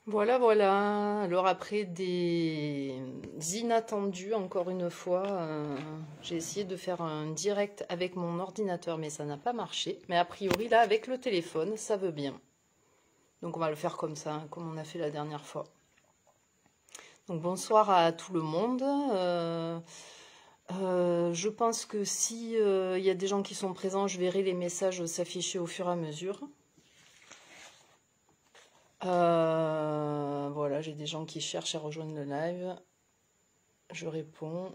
Voilà, voilà. Alors après des inattendus, encore une fois, j'ai essayé de faire un direct avec mon ordinateur, mais ça n'a pas marché. Mais a priori, là, avec le téléphone, ça veut bien. Donc on va le faire comme ça, hein, comme on a fait la dernière fois. Donc bonsoir à tout le monde. Je pense que si il y a des gens qui sont présents, je verrai les messages s'afficher au fur et à mesure. Voilà, j'ai des gens qui cherchent à rejoindre le live. Je réponds.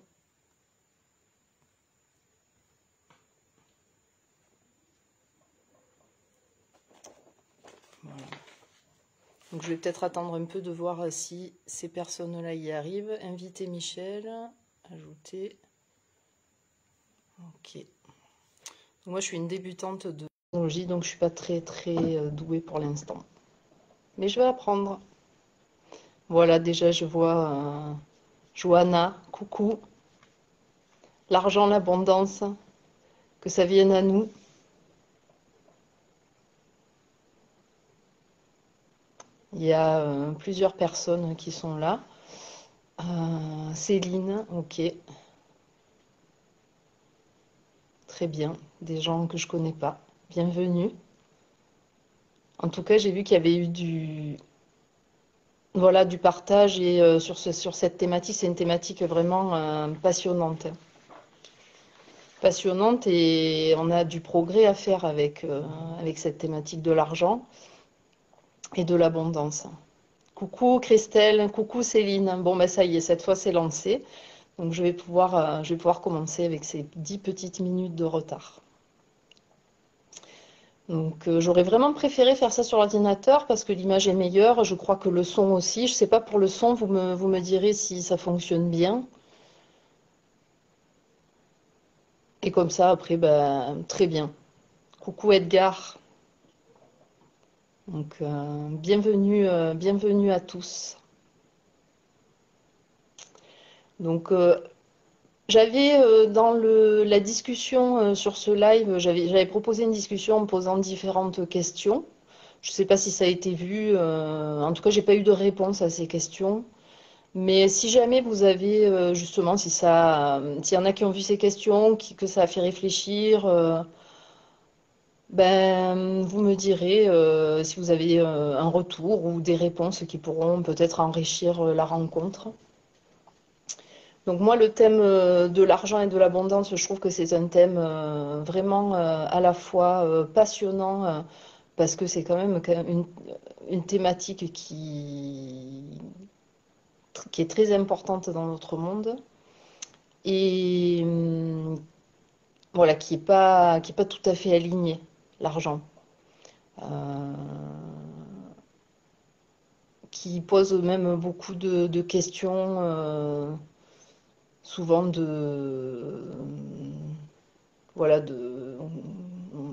Voilà. Donc je vais peut-être attendre un peu de voir si ces personnes-là y arrivent. Inviter Michel, ajouter. Ok. Donc moi je suis une débutante de technologie, donc je suis pas très douée pour l'instant. Mais je vais apprendre. Voilà, déjà je vois Johanna, coucou. L'argent, l'abondance, que ça vienne à nous. Il y a plusieurs personnes qui sont là. Céline, ok. Très bien. Des gens que je connais pas. Bienvenue. En tout cas, j'ai vu qu'il y avait eu voilà, du partage et sur cette thématique, c'est une thématique vraiment passionnante. Passionnante et on a du progrès à faire avec cette thématique de l'argent et de l'abondance. Coucou Christelle, coucou Céline. Bon, ben ça y est, cette fois c'est lancé. Donc je vais pouvoir commencer avec ces 10 petites minutes de retard. Donc j'aurais vraiment préféré faire ça sur l'ordinateur parce que l'image est meilleure. Je crois que le son aussi. Je ne sais pas pour le son, vous me direz si ça fonctionne bien. Et comme ça, après, ben, très bien. Coucou Edgar. Donc bienvenue à tous. Donc j'avais dans la discussion sur ce live, j'avais proposé une discussion en posant différentes questions. Je ne sais pas si ça a été vu. En tout cas, j'ai pas eu de réponse à ces questions. Mais si jamais vous avez justement, si s'il y en a qui ont vu ces questions, que ça a fait réfléchir, ben vous me direz si vous avez un retour ou des réponses qui pourront peut-être enrichir la rencontre. Donc moi, le thème de l'argent et de l'abondance, je trouve que c'est un thème vraiment à la fois passionnant parce que c'est quand même une thématique qui est très importante dans notre monde et voilà, qui est pas tout à fait alignée, l'argent. Euh, qui pose même beaucoup de questions, souvent voilà,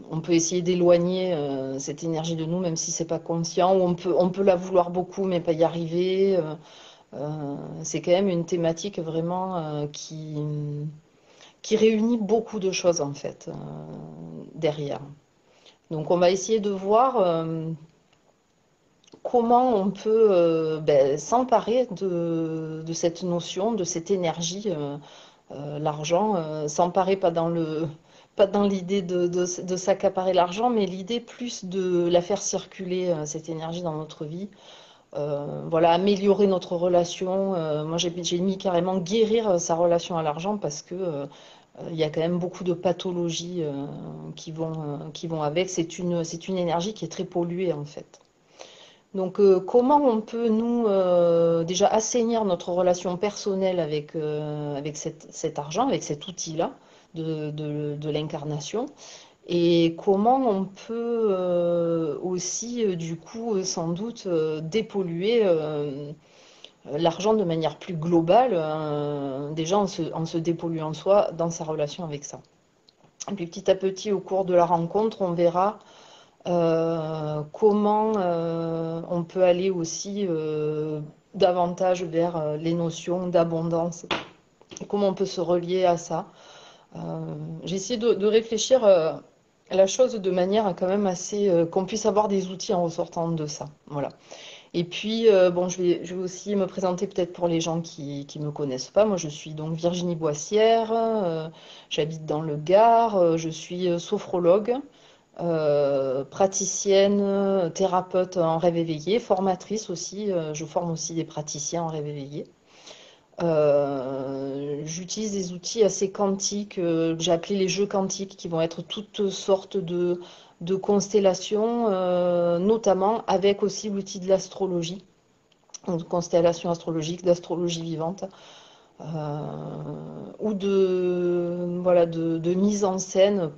on peut essayer d'éloigner cette énergie de nous, même si c'est pas conscient, ou on peut la vouloir beaucoup, mais pas y arriver. C'est quand même une thématique vraiment qui réunit beaucoup de choses en fait derrière. Donc on va essayer de voir comment on peut ben, s'emparer de cette notion, de cette énergie, l'argent, s'emparer pas dans l'idée de s'accaparer l'argent, mais l'idée plus de la faire circuler, cette énergie dans notre vie. Voilà, améliorer notre relation. Moi, j'ai mis carrément guérir sa relation à l'argent parce que il y a quand même beaucoup de pathologies qui vont avec. C'est une énergie qui est très polluée en fait. Donc, comment on peut, nous, déjà assainir notre relation personnelle avec cet argent, avec cet outil-là de l'incarnation, et comment on peut aussi, du coup, sans doute, dépolluer l'argent de manière plus globale, déjà en se dépolluant soi dans sa relation avec ça. Et puis petit à petit, au cours de la rencontre, on verra comment on peut aller aussi davantage vers les notions d'abondance et comment on peut se relier à ça. Euh, j'ai essayé de réfléchir à la chose de manière à quand même assez qu'on puisse avoir des outils en ressortant de ça. Voilà. Et puis, bon, je vais aussi me présenter peut-être pour les gens qui ne me connaissent pas. Moi, je suis donc Virginie Boissière, j'habite dans le Gard, je suis sophrologue, praticienne, thérapeute en rêve éveillé, formatrice aussi. Je forme aussi des praticiens en rêve éveillé. J'utilise des outils assez quantiques, que j'ai appelés les jeux quantiques, qui vont être toutes sortes de constellations, notamment avec aussi l'outil de l'astrologie, donc de constellation astrologique, d'astrologie vivante, ou voilà, de mise en scène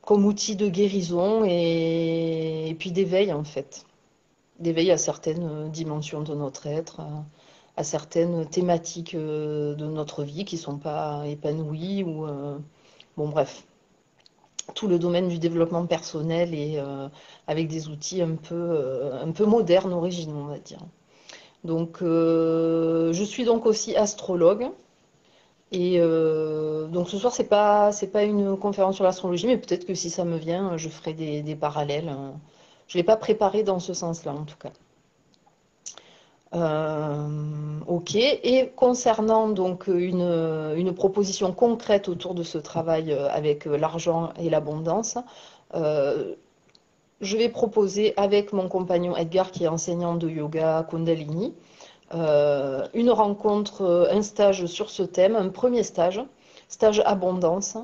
comme outil de guérison et puis d'éveil en fait. D'éveil à certaines dimensions de notre être, à certaines thématiques de notre vie qui ne sont pas épanouies ou bon bref, tout le domaine du développement personnel et avec des outils un peu modernes, originaux, on va dire. Donc je suis donc aussi astrologue et donc ce soir c'est pas une conférence sur l'astrologie, mais peut-être que si ça me vient, je ferai des parallèles. Je ne l'ai pas préparé dans ce sens-là en tout cas. Ok. Et concernant donc une proposition concrète autour de ce travail avec l'argent et l'abondance, euh, je vais proposer avec mon compagnon Edgar, qui est enseignant de yoga Kundalini, une rencontre, un stage sur ce thème, un premier stage, stage abondance,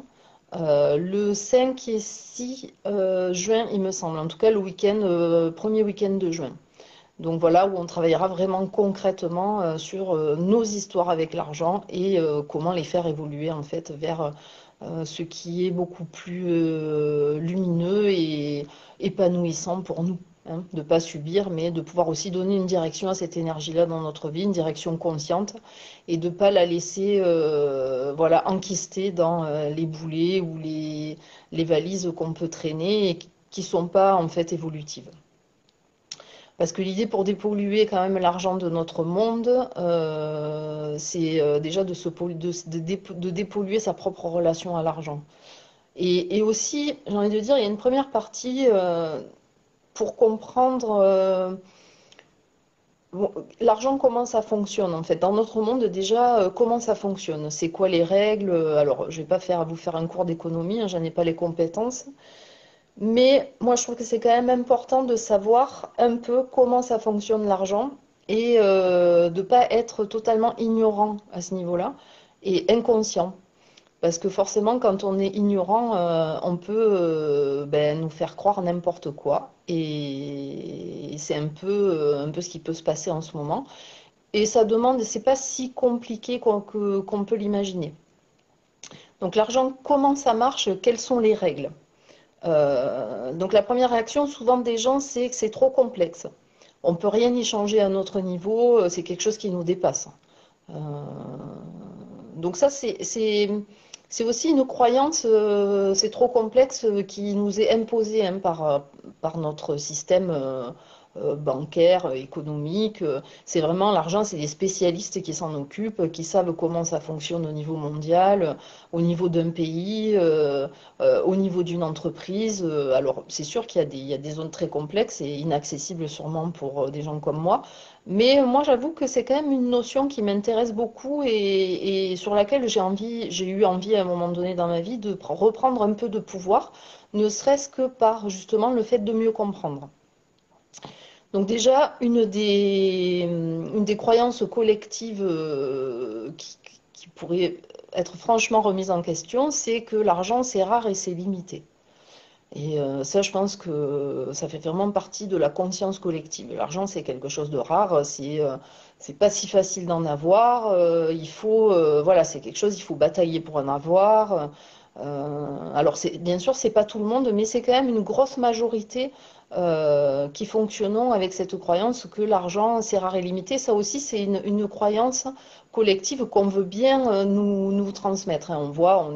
le 5 et 6 juin, il me semble, en tout cas le week-end, premier week-end de juin. Donc voilà, où on travaillera vraiment concrètement sur nos histoires avec l'argent et comment les faire évoluer en fait vers ce qui est beaucoup plus lumineux et épanouissant pour nous. Hein, de ne pas subir, mais de pouvoir aussi donner une direction à cette énergie-là dans notre vie, une direction consciente, et de ne pas la laisser voilà, enquister dans les boulets ou les valises qu'on peut traîner et qui ne sont pas en fait évolutives. Parce que l'idée pour dépolluer quand même l'argent de notre monde, c'est déjà de dépolluer sa propre relation à l'argent. Et aussi, j'ai envie de dire, il y a une première partie pour comprendre bon, l'argent, comment ça fonctionne en fait. Dans notre monde, déjà, comment ça fonctionne? C'est quoi les règles? Alors, je ne vais pas vous faire un cours d'économie, hein, j'en ai pas les compétences. Mais moi, je trouve que c'est quand même important de savoir un peu comment ça fonctionne l'argent et de ne pas être totalement ignorant à ce niveau-là et inconscient. Parce que forcément, quand on est ignorant, on peut ben, nous faire croire n'importe quoi. Et c'est un peu ce qui peut se passer en ce moment. Et ça demande, c'est pas si compliqué qu'on peut l'imaginer. Donc l'argent, comment ça marche? Quelles sont les règles? Donc la première réaction souvent des gens, c'est que c'est trop complexe. On ne peut rien y changer à notre niveau, c'est quelque chose qui nous dépasse. Euh, donc ça, c'est aussi une croyance, c'est trop complexe, qui nous est imposée hein, par notre système bancaire, économique. C'est vraiment l'argent, c'est les spécialistes qui s'en occupent, qui savent comment ça fonctionne au niveau mondial, au niveau d'un pays, au niveau d'une entreprise. Alors c'est sûr il y a des zones très complexes et inaccessibles sûrement pour des gens comme moi. Mais moi, j'avoue que c'est quand même une notion qui m'intéresse beaucoup et sur laquelle j'ai eu envie à un moment donné dans ma vie de reprendre un peu de pouvoir, ne serait-ce que par justement le fait de mieux comprendre. Donc déjà, une des croyances collectives qui pourrait être franchement remise en question, c'est que l'argent, c'est rare et c'est limité. Et ça, je pense que ça fait vraiment partie de la conscience collective. L'argent, c'est quelque chose de rare, c'est pas si facile d'en avoir. Voilà, c'est quelque chose, il faut batailler pour en avoir. Alors, bien sûr, c'est pas tout le monde, mais c'est quand même une grosse majorité qui fonctionnons avec cette croyance que l'argent, c'est rare et limité. Ça aussi, c'est une croyance collective qu'on veut bien nous transmettre. Hein. On voit,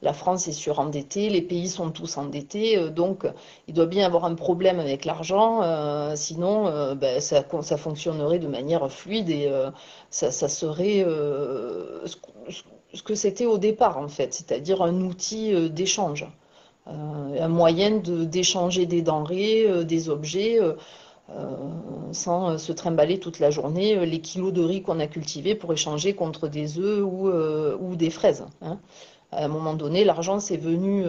la France est surendettée, les pays sont tous endettés, donc il doit bien y avoir un problème avec l'argent, sinon ben, ça fonctionnerait de manière fluide et ça serait ce que c'était au départ en fait, c'est-à-dire un outil d'échange, un moyen d'échanger des denrées, des objets. sans se trimballer toute la journée les kilos de riz qu'on a cultivés pour échanger contre des œufs ou des fraises, hein. À un moment donné, l'argent, c'est venu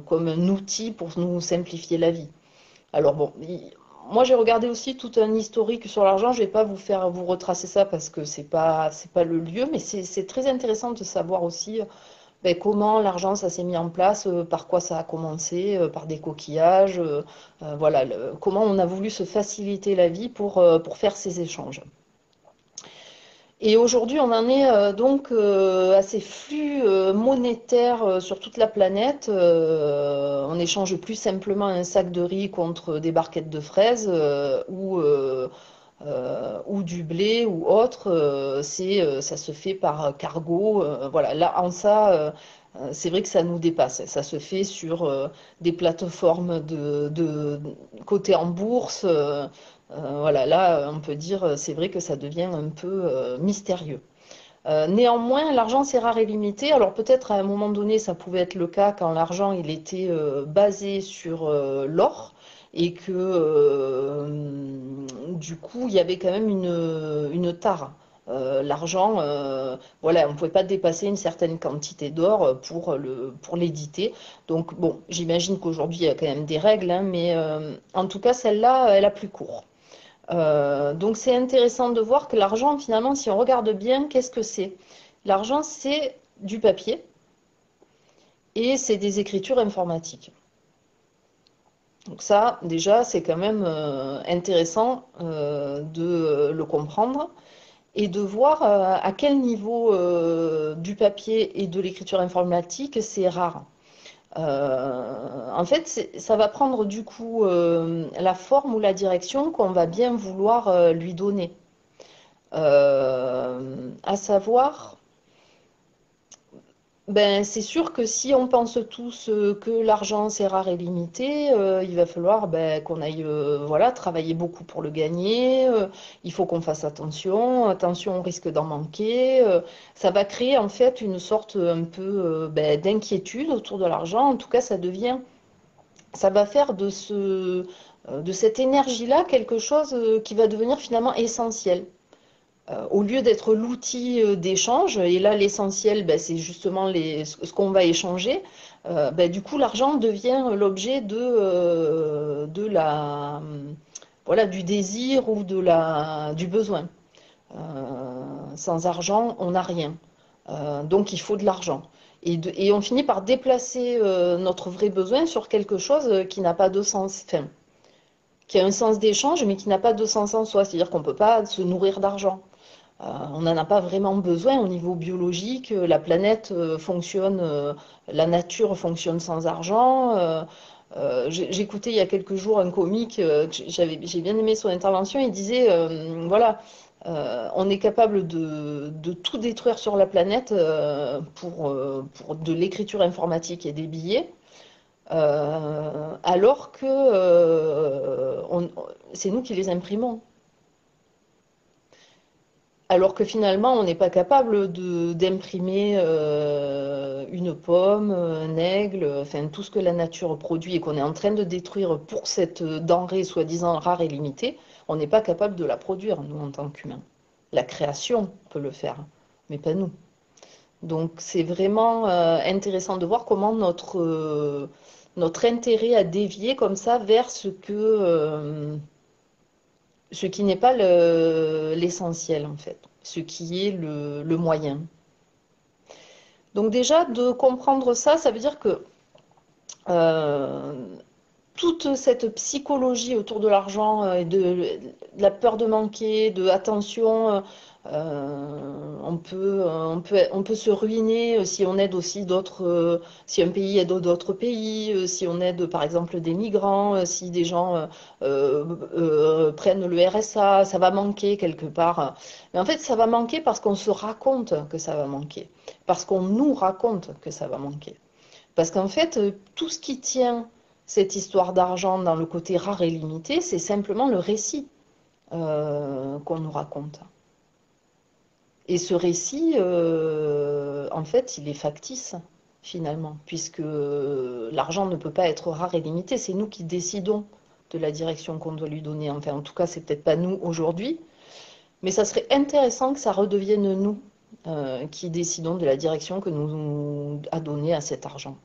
comme un outil pour nous simplifier la vie. Alors bon, moi j'ai regardé aussi tout un historique sur l'argent. Je vais pas vous retracer ça parce que c'est pas le lieu, mais c'est très intéressant de savoir aussi ben, comment l'argent ça s'est mis en place, par quoi ça a commencé, par des coquillages, voilà, comment on a voulu se faciliter la vie pour faire ces échanges. Et aujourd'hui, on en est donc à ces flux monétaires sur toute la planète. On n'échange plus simplement un sac de riz contre des barquettes de fraises ou du blé ou autre. Ça se fait par cargo. Voilà, là, en ça, c'est vrai que ça nous dépasse. Ça se fait sur des plateformes de cotées en bourse. Voilà, là, on peut dire, c'est vrai que ça devient un peu mystérieux. Néanmoins, l'argent, c'est rare et limité. Alors peut-être à un moment donné, ça pouvait être le cas quand l'argent, il était basé sur l'or et que du coup, il y avait quand même une tare. L'argent, voilà, on ne pouvait pas dépasser une certaine quantité d'or pour l'éditer. Donc bon, j'imagine qu'aujourd'hui, il y a quand même des règles, hein, mais en tout cas, celle-là, elle a plus court. Donc c'est intéressant de voir que l'argent, finalement, si on regarde bien, qu'est-ce que c'est? L'argent, c'est du papier et c'est des écritures informatiques. Donc ça, déjà, c'est quand même intéressant de le comprendre et de voir à quel niveau du papier et de l'écriture informatique c'est rare. En fait, ça va prendre du coup la forme ou la direction qu'on va bien vouloir lui donner. À savoir, ben, c'est sûr que si on pense tous que l'argent c'est rare et limité, il va falloir ben, qu'on aille voilà, travailler beaucoup pour le gagner. Il faut qu'on fasse attention, attention, on risque d'en manquer. Ça va créer en fait une sorte un peu ben, d'inquiétude autour de l'argent. En tout cas, ça va faire de cette énergie-là quelque chose qui va devenir finalement essentiel. Au lieu d'être l'outil d'échange, et là l'essentiel, ben, c'est justement ce qu'on va échanger, ben, du coup l'argent devient l'objet voilà, du désir ou du besoin. Sans argent, on n'a rien. Donc il faut de l'argent. Et on finit par déplacer notre vrai besoin sur quelque chose qui n'a pas de sens, enfin, qui a un sens d'échange, mais qui n'a pas de sens en soi. C'est-à-dire qu'on ne peut pas se nourrir d'argent. On n'en a pas vraiment besoin au niveau biologique. La planète fonctionne, la nature fonctionne sans argent. J'écoutais il y a quelques jours un comique, j'ai bien aimé son intervention. Il disait, voilà, on est capable de tout détruire sur la planète pour de l'écriture informatique et des billets, alors que c'est nous qui les imprimons. Alors que finalement, on n'est pas capable d'imprimer une pomme, un aigle, enfin tout ce que la nature produit et qu'on est en train de détruire pour cette denrée soi-disant rare et limitée, on n'est pas capable de la produire, nous, en tant qu'humains. La création peut le faire, mais pas nous. Donc c'est vraiment intéressant de voir comment notre intérêt a dévié comme ça vers ce qui n'est pas l'essentiel en fait, ce qui est le moyen. Donc déjà, de comprendre ça, ça veut dire que euh, toute cette psychologie autour de l'argent et de la peur de manquer, de attention, on peut se ruiner si on aide aussi d'autres, si un pays aide d'autres pays, si on aide par exemple des migrants, si des gens prennent le RSA, ça va manquer quelque part. Mais en fait, ça va manquer parce qu'on se raconte que ça va manquer, parce qu'on nous raconte que ça va manquer. Parce qu'en fait, tout ce qui tient cette histoire d'argent dans le côté rare et limité, c'est simplement le récit qu'on nous raconte. Et ce récit, en fait, il est factice, finalement, puisque l'argent ne peut pas être rare et limité, c'est nous qui décidons de la direction qu'on doit lui donner. Enfin, en tout cas, c'est peut-être pas nous aujourd'hui, mais ça serait intéressant que ça redevienne nous qui décidons de la direction que nous a donnée à cet argent.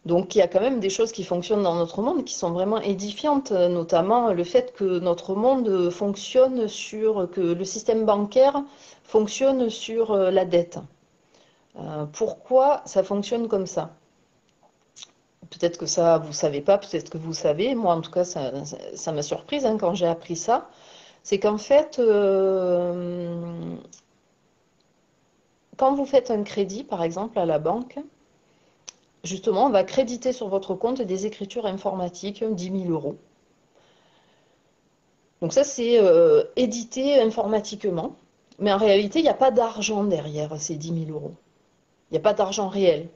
Donc il y a quand même des choses qui fonctionnent dans notre monde qui sont vraiment édifiantes, notamment le fait que notre monde fonctionne que le système bancaire fonctionne sur la dette. Pourquoi ça fonctionne comme ça? Peut-être que ça, vous ne savez pas, peut-être que vous savez. Moi, en tout cas, ça m'a surprise quand j'ai appris ça. C'est qu'en fait, quand vous faites un crédit, par exemple, à la banque, justement, on va créditer sur votre compte des écritures informatiques, 10 000 euros. Donc ça, c'est édité informatiquement. Mais en réalité, il n'y a pas d'argent derrière ces 10 000 euros. Il n'y a pas d'argent réel.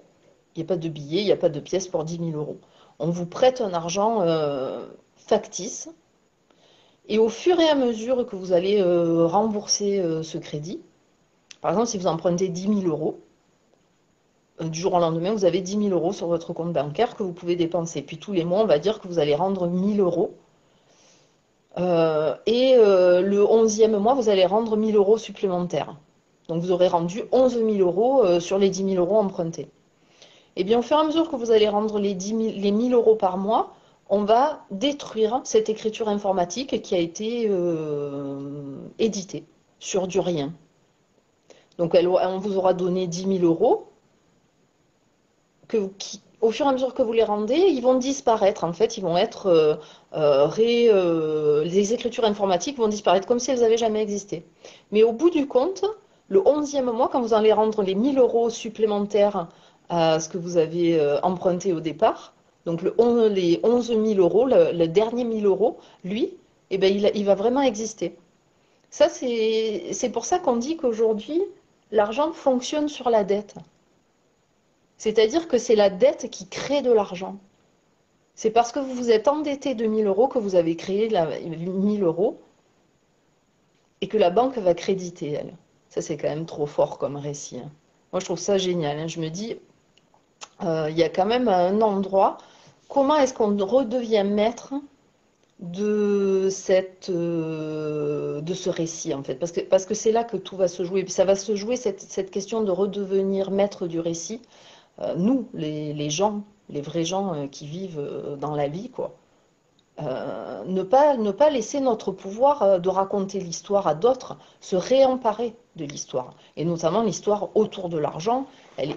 Il n'y a pas de billets, il n'y a pas de pièces pour 10 000 euros. On vous prête un argent factice. Et au fur et à mesure que vous allez rembourser ce crédit, par exemple, si vous empruntez 10 000 euros, du jour au lendemain, vous avez 10 000 euros sur votre compte bancaire que vous pouvez dépenser. Puis tous les mois, on va dire que vous allez rendre 1 000 euros. Le 11e mois, vous allez rendre 1 000 euros supplémentaires. Donc vous aurez rendu 11 000 euros sur les 10 000 euros empruntés. Et bien, au fur et à mesure que vous allez rendre les 1 000 euros par mois, on va détruire cette écriture informatique qui a été éditée sur du rien. Donc on vous aura donné 10 000 euros. Au fur et à mesure que vous les rendez, ils vont disparaître. En fait, ils vont être les écritures informatiques vont disparaître comme si elles n'avaient jamais existé. Mais au bout du compte, le 11e mois, quand vous allez rendre les 1 000 euros supplémentaires à ce que vous avez emprunté au départ, donc les 11 000 euros, le dernier 1 000 euros, lui, eh ben, il va vraiment exister. Ça, c'est pour ça qu'on dit qu'aujourd'hui, l'argent fonctionne sur la dette. C'est-à-dire que c'est la dette qui crée de l'argent. C'est parce que vous vous êtes endetté de 1 000 euros que vous avez créé 1 000 euros et que la banque va créditer, elle. Ça, c'est quand même trop fort comme récit. Moi, je trouve ça génial. Je me dis, il y a quand même un endroit, comment est-ce qu'on redevient maître de ce récit, en fait? Parce que c'est là que tout va se jouer. Ça va se jouer, cette question de redevenir maître du récit. Nous, les gens, les vrais gens qui vivent dans la vie, quoi. Ne pas laisser notre pouvoir de raconter l'histoire à d'autres, se réemparer de l'histoire. Et notamment l'histoire autour de l'argent,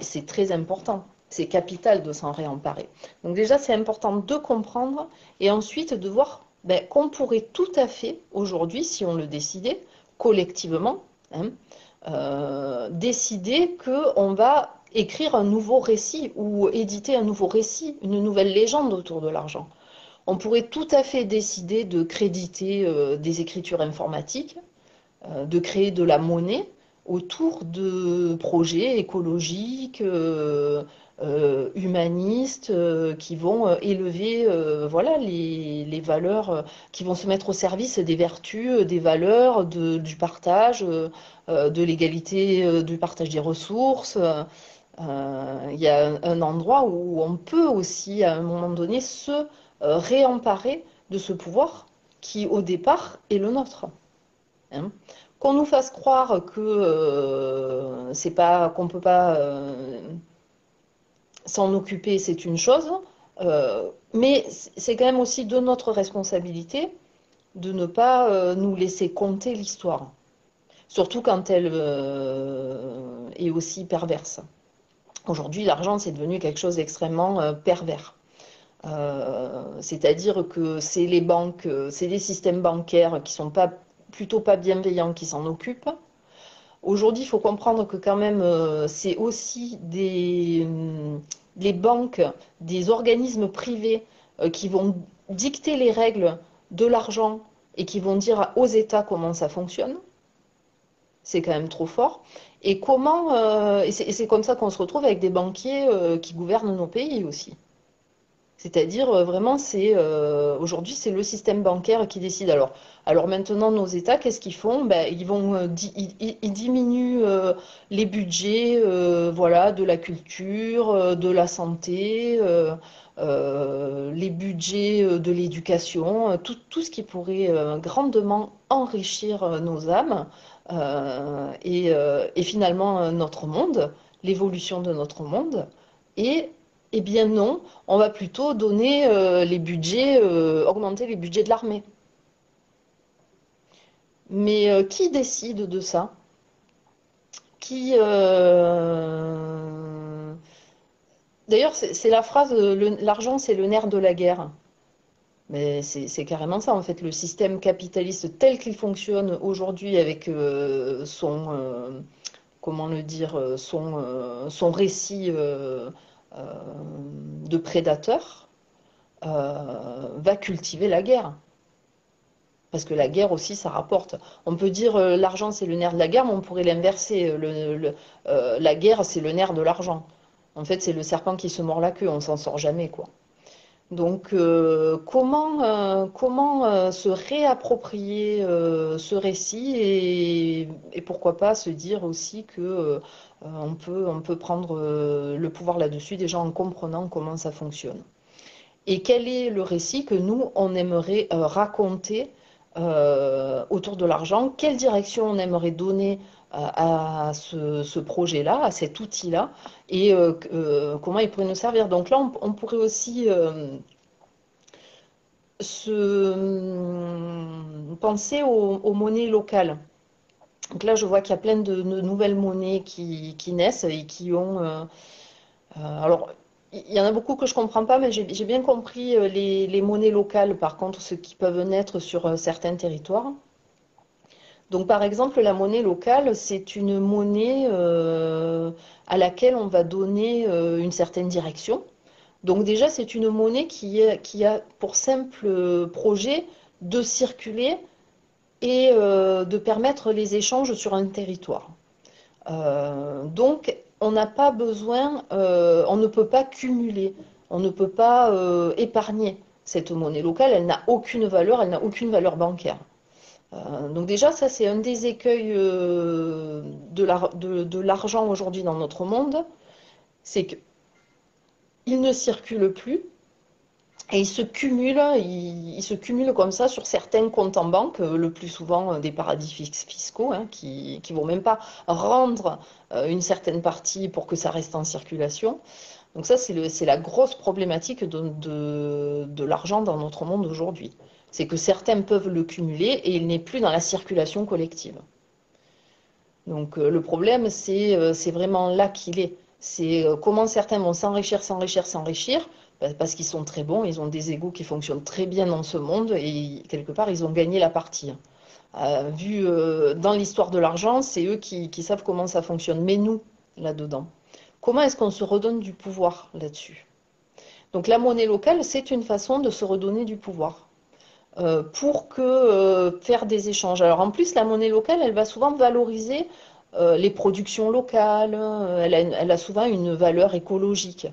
c'est très important. C'est capital de s'en réemparer. Donc déjà, c'est important de comprendre et ensuite de voir qu'on pourrait tout à fait, aujourd'hui, si on le décidait, collectivement, hein, décider qu'on va écrire un nouveau récit ou éditer un nouveau récit, une nouvelle légende autour de l'argent. On pourrait tout à fait décider de créditer des écritures informatiques, de créer de la monnaie autour de projets écologiques, humanistes, qui vont élever voilà, les valeurs, qui vont se mettre au service des vertus, des valeurs, du partage, de l'égalité, du partage des ressources. Il y a un endroit où on peut aussi, à un moment donné, se réemparer de ce pouvoir qui, au départ, est le nôtre. Hein. Qu'on nous fasse croire que c'est pas, qu'on ne peut pas s'en occuper, c'est une chose, mais c'est quand même aussi de notre responsabilité de ne pas nous laisser compter l'histoire, surtout quand elle est aussi perverse. Aujourd'hui, l'argent, c'est devenu quelque chose d'extrêmement pervers. C'est-à-dire que c'est les banques, c'est les systèmes bancaires qui sont plutôt pas bienveillants qui s'en occupent. Aujourd'hui, il faut comprendre que quand même, c'est aussi les banques, des organismes privés qui vont dicter les règles de l'argent et qui vont dire aux États comment ça fonctionne. C'est quand même trop fort. Et et c'est comme ça qu'on se retrouve avec des banquiers qui gouvernent nos pays aussi. C'est-à-dire, vraiment, aujourd'hui, c'est le système bancaire qui décide. Alors maintenant, nos États, qu'est-ce qu'ils font? Ben, ils diminuent les budgets, voilà, de la culture, de la santé, les budgets de l'éducation, tout ce qui pourrait grandement enrichir nos âmes et finalement notre monde, l'évolution de notre monde. Et eh bien non, on va plutôt donner les budgets, augmenter les budgets de l'armée. Mais qui décide de ça? Qui D'ailleurs, c'est la phrase l'argent, c'est le nerf de la guerre. Mais c'est carrément ça, en fait. Le système capitaliste tel qu'il fonctionne aujourd'hui avec comment le dire, son récit euh, de prédateur, va cultiver la guerre. Parce que la guerre aussi, ça rapporte. On peut dire l'argent, c'est le nerf de la guerre, mais on pourrait l'inverser. La guerre, c'est le nerf de l'argent. En fait, c'est le serpent qui se mord la queue, on s'en sort jamais, quoi. Donc, comment se réapproprier ce récit et pourquoi pas se dire aussi que on peut prendre le pouvoir là-dessus, déjà en comprenant comment ça fonctionne. Et quel est le récit que nous, on aimerait raconter autour de l'argent? Quelle direction on aimerait donner à ce projet-là, à cet outil-là, et comment il pourrait nous servir? Donc là, on pourrait aussi penser aux monnaies locales. Donc là, je vois qu'il y a plein de nouvelles monnaies qui naissent et qui ont... alors, il y en a beaucoup que je ne comprends pas, mais j'ai bien compris les monnaies locales, par contre, ce qui peuvent naître sur certains territoires. Donc, par exemple, la monnaie locale, c'est une monnaie à laquelle on va donner une certaine direction. Donc déjà, c'est une monnaie qui a pour simple projet de circuler et de permettre les échanges sur un territoire. Donc, on n'a pas besoin, on ne peut pas cumuler, on ne peut pas épargner cette monnaie locale, elle n'a aucune valeur, elle n'a aucune valeur bancaire. Donc déjà, ça c'est un des écueils de l'argent aujourd'hui dans notre monde, c'est qu'il ne circule plus. Et il se cumule comme ça sur certains comptes en banque, le plus souvent des paradis fiscaux, hein, qui vont même pas rendre une certaine partie pour que ça reste en circulation. Donc ça, c'est la grosse problématique de l'argent dans notre monde aujourd'hui. C'est que certains peuvent le cumuler et il n'est plus dans la circulation collective. Donc le problème, c'est vraiment là qu'il est. C'est comment certains vont s'enrichir, s'enrichir, s'enrichir, parce qu'ils sont très bons, ils ont des égos qui fonctionnent très bien dans ce monde et quelque part, ils ont gagné la partie. Vu dans l'histoire de l'argent, c'est eux qui savent comment ça fonctionne. Mais nous, là-dedans, comment est-ce qu'on se redonne du pouvoir là-dessus? Donc la monnaie locale, c'est une façon de se redonner du pouvoir. Pour faire des échanges. Alors en plus, la monnaie locale, elle va souvent valoriser les productions locales, elle a souvent une valeur écologique,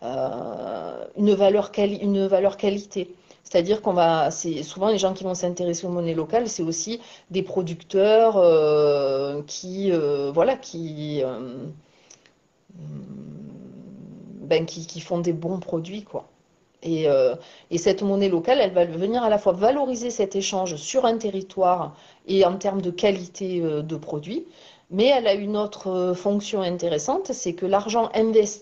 une valeur qualité. C'est-à-dire c'est souvent les gens qui vont s'intéresser aux monnaies locales, c'est aussi des producteurs voilà, qui font des bons produits, quoi. Et cette monnaie locale, elle va venir à la fois valoriser cet échange sur un territoire et en termes de qualité de produit, mais elle a une autre fonction intéressante, c'est que l'argent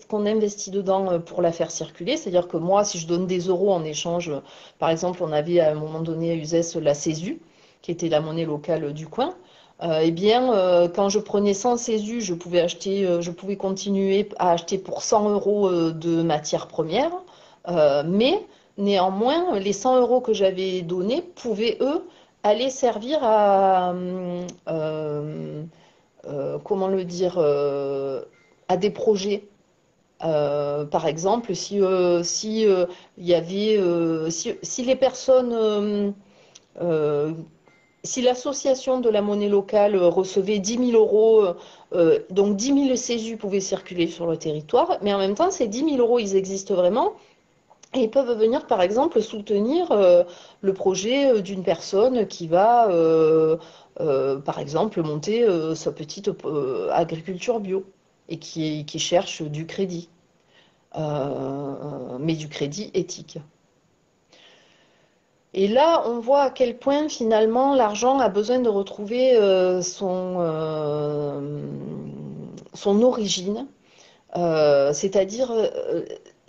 qu'on investit dedans pour la faire circuler, c'est-à-dire que moi, si je donne des euros en échange, par exemple, on avait à un moment donné à Uzès la CESU, qui était la monnaie locale du coin, eh bien, quand je prenais 100 CESU, je pouvais continuer à acheter pour 100 euros de matières premières. Mais néanmoins, les 100 euros que j'avais donnés pouvaient, eux, aller servir comment le dire, à des projets. Par exemple, si il y avait, si les personnes, euh, si l'association de la monnaie locale recevait 10 000 euros, donc 10 000 CESU pouvaient circuler sur le territoire, mais en même temps, ces 10 000 euros, ils existent vraiment. Et ils peuvent venir, par exemple, soutenir le projet d'une personne qui va, par exemple, monter sa petite agriculture bio et qui cherche du crédit, mais du crédit éthique. Et là, on voit à quel point finalement l'argent a besoin de retrouver son origine, c'est-à-dire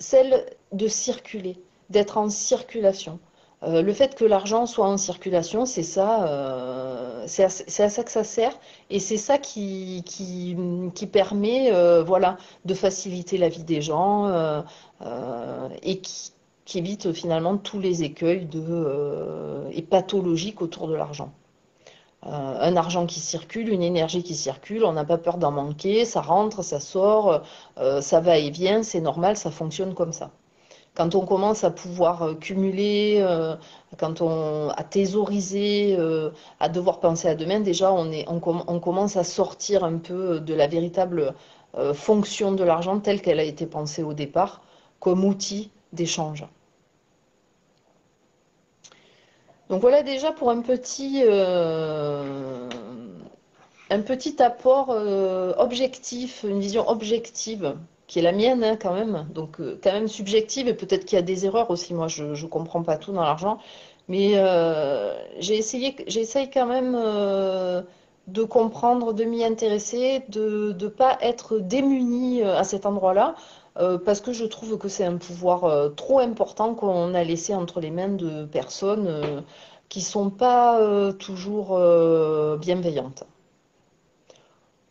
celle de circuler, d'être en circulation. Le fait que l'argent soit en circulation, c'est ça, c'est à ça que ça sert, et c'est ça qui permet, voilà, de faciliter la vie des gens et qui évite finalement tous les écueils et pathologiques autour de l'argent. Un argent qui circule, une énergie qui circule, on n'a pas peur d'en manquer, ça rentre, ça sort, ça va et vient, c'est normal, ça fonctionne comme ça. Quand on commence à pouvoir cumuler, à thésauriser, à devoir penser à demain, déjà on commence à sortir un peu de la véritable fonction de l'argent telle qu'elle a été pensée au départ, comme outil d'échange. Donc voilà déjà pour un petit apport objectif, une vision objective, qui est la mienne hein, quand même, donc quand même subjective, et peut-être qu'il y a des erreurs aussi, moi je ne comprends pas tout dans l'argent, mais j'essaye quand même de comprendre, de m'y intéresser, de ne pas être démunie à cet endroit-là, parce que je trouve que c'est un pouvoir trop important qu'on a laissé entre les mains de personnes qui ne sont pas toujours bienveillantes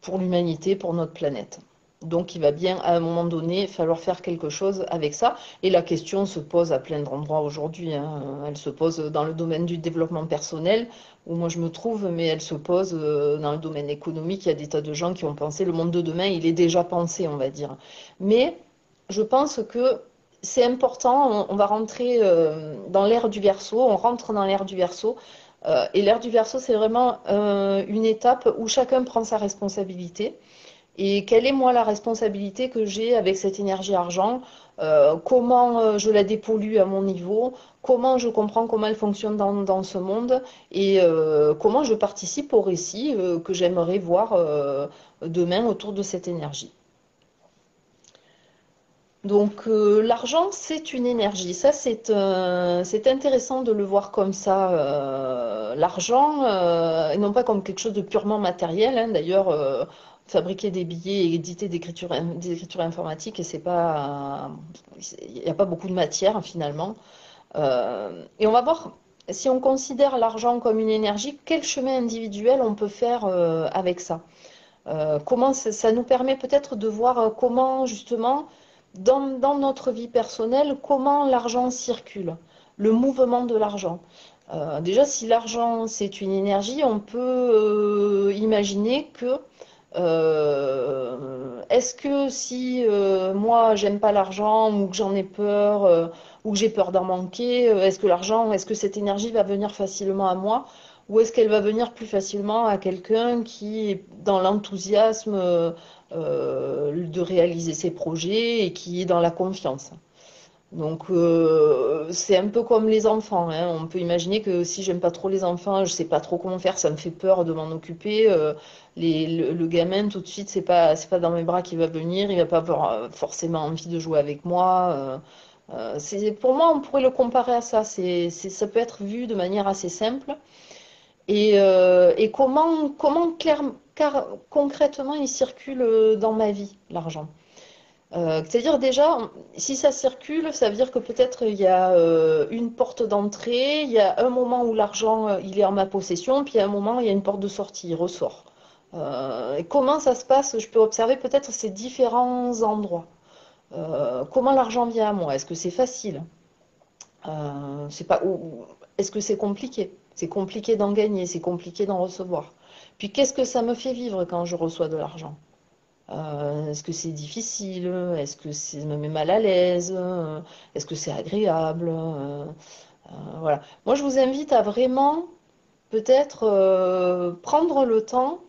pour l'humanité, pour notre planète. Donc il va bien, à un moment donné, falloir faire quelque chose avec ça. Et la question se pose à plein d'endroits aujourd'hui, hein. Elle se pose dans le domaine du développement personnel, où moi je me trouve, mais elle se pose dans le domaine économique. Il y a des tas de gens qui ont pensé, le monde de demain, il est déjà pensé, on va dire. Mais je pense que c'est important, on va rentrer dans l'ère du Verseau, on rentre dans l'ère du Verseau, et l'ère du Verseau, c'est vraiment une étape où chacun prend sa responsabilité. Et quelle est moi la responsabilité que j'ai avec cette énergie argent? Comment je la dépollue à mon niveau? Comment je comprends comment elle fonctionne dans ce monde? Et comment je participe au récit que j'aimerais voir demain autour de cette énergie? Donc l'argent, c'est une énergie. Ça, c'est intéressant de le voir comme ça. L'argent, et non pas comme quelque chose de purement matériel. Hein. D'ailleurs, fabriquer des billets et éditer des écritures informatiques, c'est pas, il n'y a pas beaucoup de matière finalement. Et on va voir, si on considère l'argent comme une énergie, quel chemin individuel on peut faire avec ça. Comment ça nous permet peut-être de voir comment justement dans notre vie personnelle, comment l'argent circule, le mouvement de l'argent. Déjà, si l'argent c'est une énergie, on peut imaginer que est-ce que si moi j'aime pas l'argent ou que j'en ai peur ou que j'ai peur d'en manquer, est-ce que cette énergie va venir facilement à moi ou est-ce qu'elle va venir plus facilement à quelqu'un qui est dans l'enthousiasme de réaliser ses projets et qui est dans la confiance? Donc c'est un peu comme les enfants, hein. On peut imaginer que si j'aime pas trop les enfants, je sais pas trop comment faire, ça me fait peur de m'en occuper. Le gamin tout de suite, c'est pas dans mes bras qu'il va venir, il va pas avoir forcément envie de jouer avec moi. Pour moi, on pourrait le comparer à ça. Ça peut être vu de manière assez simple. Et concrètement il circule dans ma vie, l'argent? C'est-à-dire déjà, si ça circule, ça veut dire que peut-être il y a une porte d'entrée, il y a un moment où l'argent il est en ma possession, puis il y a un moment il y a une porte de sortie, il ressort. Et comment ça se passe? Je peux observer peut-être ces différents endroits. Comment l'argent vient à moi? Est-ce que c'est facile? C'est pas, est-ce que c'est compliqué? C'est compliqué d'en gagner, c'est compliqué d'en recevoir. Puis qu'est-ce que ça me fait vivre quand je reçois de l'argent? Est-ce que c'est difficile? Est-ce que ça me met mal à l'aise? Est-ce que c'est agréable? Voilà. Moi, je vous invite à vraiment peut-être prendre le temps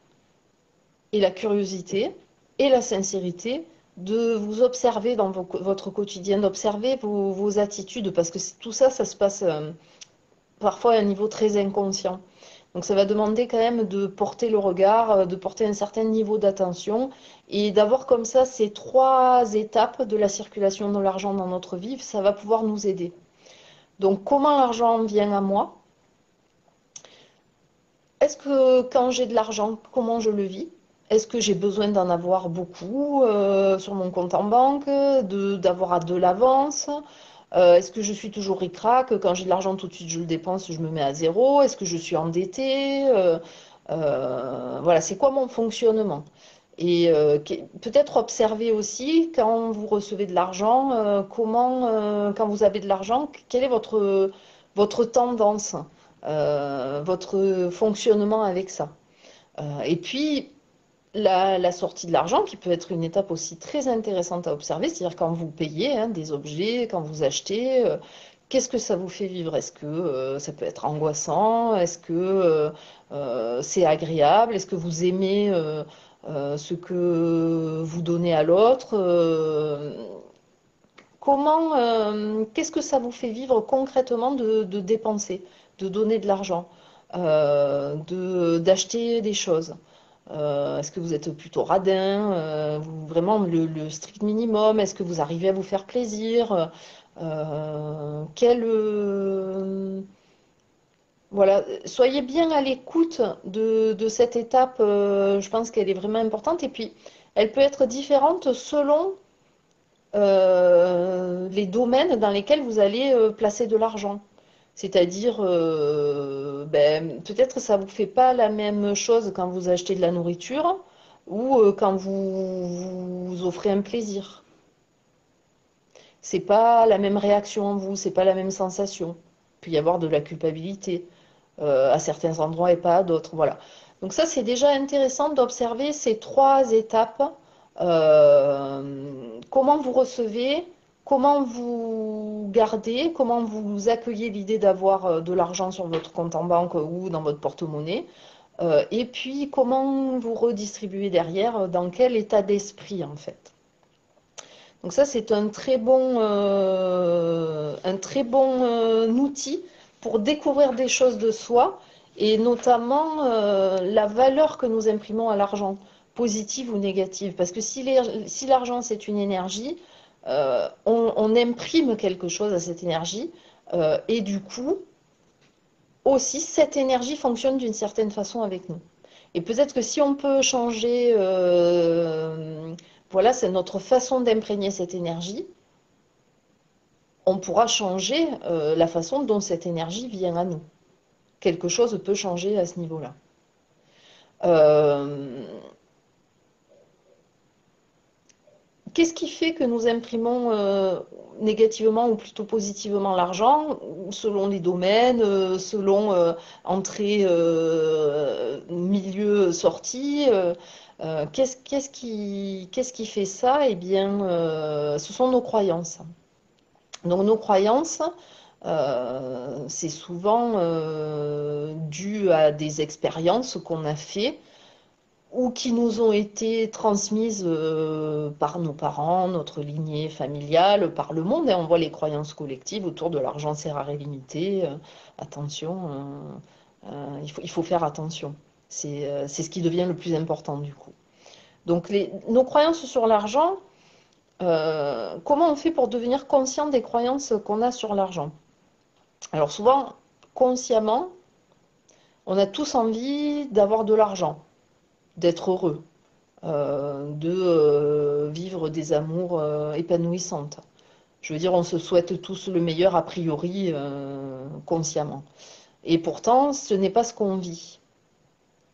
et la curiosité et la sincérité de vous observer dans votre quotidien, d'observer vos attitudes, parce que tout ça, ça se passe parfois à un niveau très inconscient. Donc ça va demander quand même de porter le regard, de porter un certain niveau d'attention et d'avoir comme ça ces trois étapes de la circulation de l'argent dans notre vie, ça va pouvoir nous aider. Donc comment l'argent vient à moi? Est-ce que quand j'ai de l'argent, comment je le vis? Est-ce que j'ai besoin d'en avoir beaucoup sur mon compte en banque, d'avoir de l'avance? Est-ce que je suis toujours ric-rac? Quand j'ai de l'argent tout de suite, je le dépense, je me mets à zéro. Est-ce que je suis endettée? Voilà, c'est quoi mon fonctionnement? Et peut-être observer aussi quand vous recevez de l'argent, quand vous avez de l'argent, quelle est votre tendance, votre fonctionnement avec ça. Et puis, la sortie de l'argent, qui peut être une étape aussi très intéressante à observer, c'est-à-dire quand vous payez hein, des objets, quand vous achetez, qu'est-ce que ça vous fait vivre? Est-ce que ça peut être angoissant? Est-ce que c'est agréable? Est-ce que vous aimez ce que vous donnez à l'autre? Qu'est-ce que ça vous fait vivre concrètement de dépenser, de donner de l'argent, d'acheter des choses? Est-ce que vous êtes plutôt radin, vraiment le strict minimum? Est-ce que vous arrivez à vous faire plaisir? Voilà, soyez bien à l'écoute de cette étape. Je pense qu'elle est vraiment importante. Et puis, elle peut être différente selon les domaines dans lesquels vous allez placer de l'argent. C'est-à-dire, ben, peut-être ça vous fait pas la même chose quand vous achetez de la nourriture ou quand vous offrez un plaisir. C'est pas la même réaction en vous, c'est pas la même sensation. Il peut y avoir de la culpabilité à certains endroits et pas à d'autres. Voilà. Donc ça, c'est déjà intéressant d'observer ces trois étapes. Comment vous recevez, comment vous gardez, comment vous accueillez l'idée d'avoir de l'argent sur votre compte en banque ou dans votre porte-monnaie. Et puis, comment vous redistribuez derrière, dans quel état d'esprit en fait. Donc ça, c'est un très bon outil pour découvrir des choses de soi et notamment la valeur que nous imprimons à l'argent, positive ou négative. Parce que si l'argent, c'est une énergie, on imprime quelque chose à cette énergie et du coup, aussi, cette énergie fonctionne d'une certaine façon avec nous. Et peut-être que si on peut changer, voilà, c'est notre façon d'imprégner cette énergie, on pourra changer la façon dont cette énergie vient à nous. Quelque chose peut changer à ce niveau-là. Euh, Qu'est-ce qui fait que nous imprimons négativement ou plutôt positivement l'argent, selon les domaines, selon entrée, milieu, sortie qu'est-ce qui fait ça? Eh bien, ce sont nos croyances. Donc nos croyances, c'est souvent dû à des expériences qu'on a fait ou qui nous ont été transmises par nos parents, notre lignée familiale, par le monde. Et on voit les croyances collectives autour de l'argent, c'est rare et limité. Attention, il faut faire attention. C'est ce qui devient le plus important du coup. Donc nos croyances sur l'argent, comment on fait pour devenir conscient des croyances qu'on a sur l'argent? Alors souvent, consciemment, on a tous envie d'avoir de l'argent, d'être heureux, de vivre des amours épanouissantes. Je veux dire, on se souhaite tous le meilleur a priori, consciemment. Et pourtant, ce n'est pas ce qu'on vit.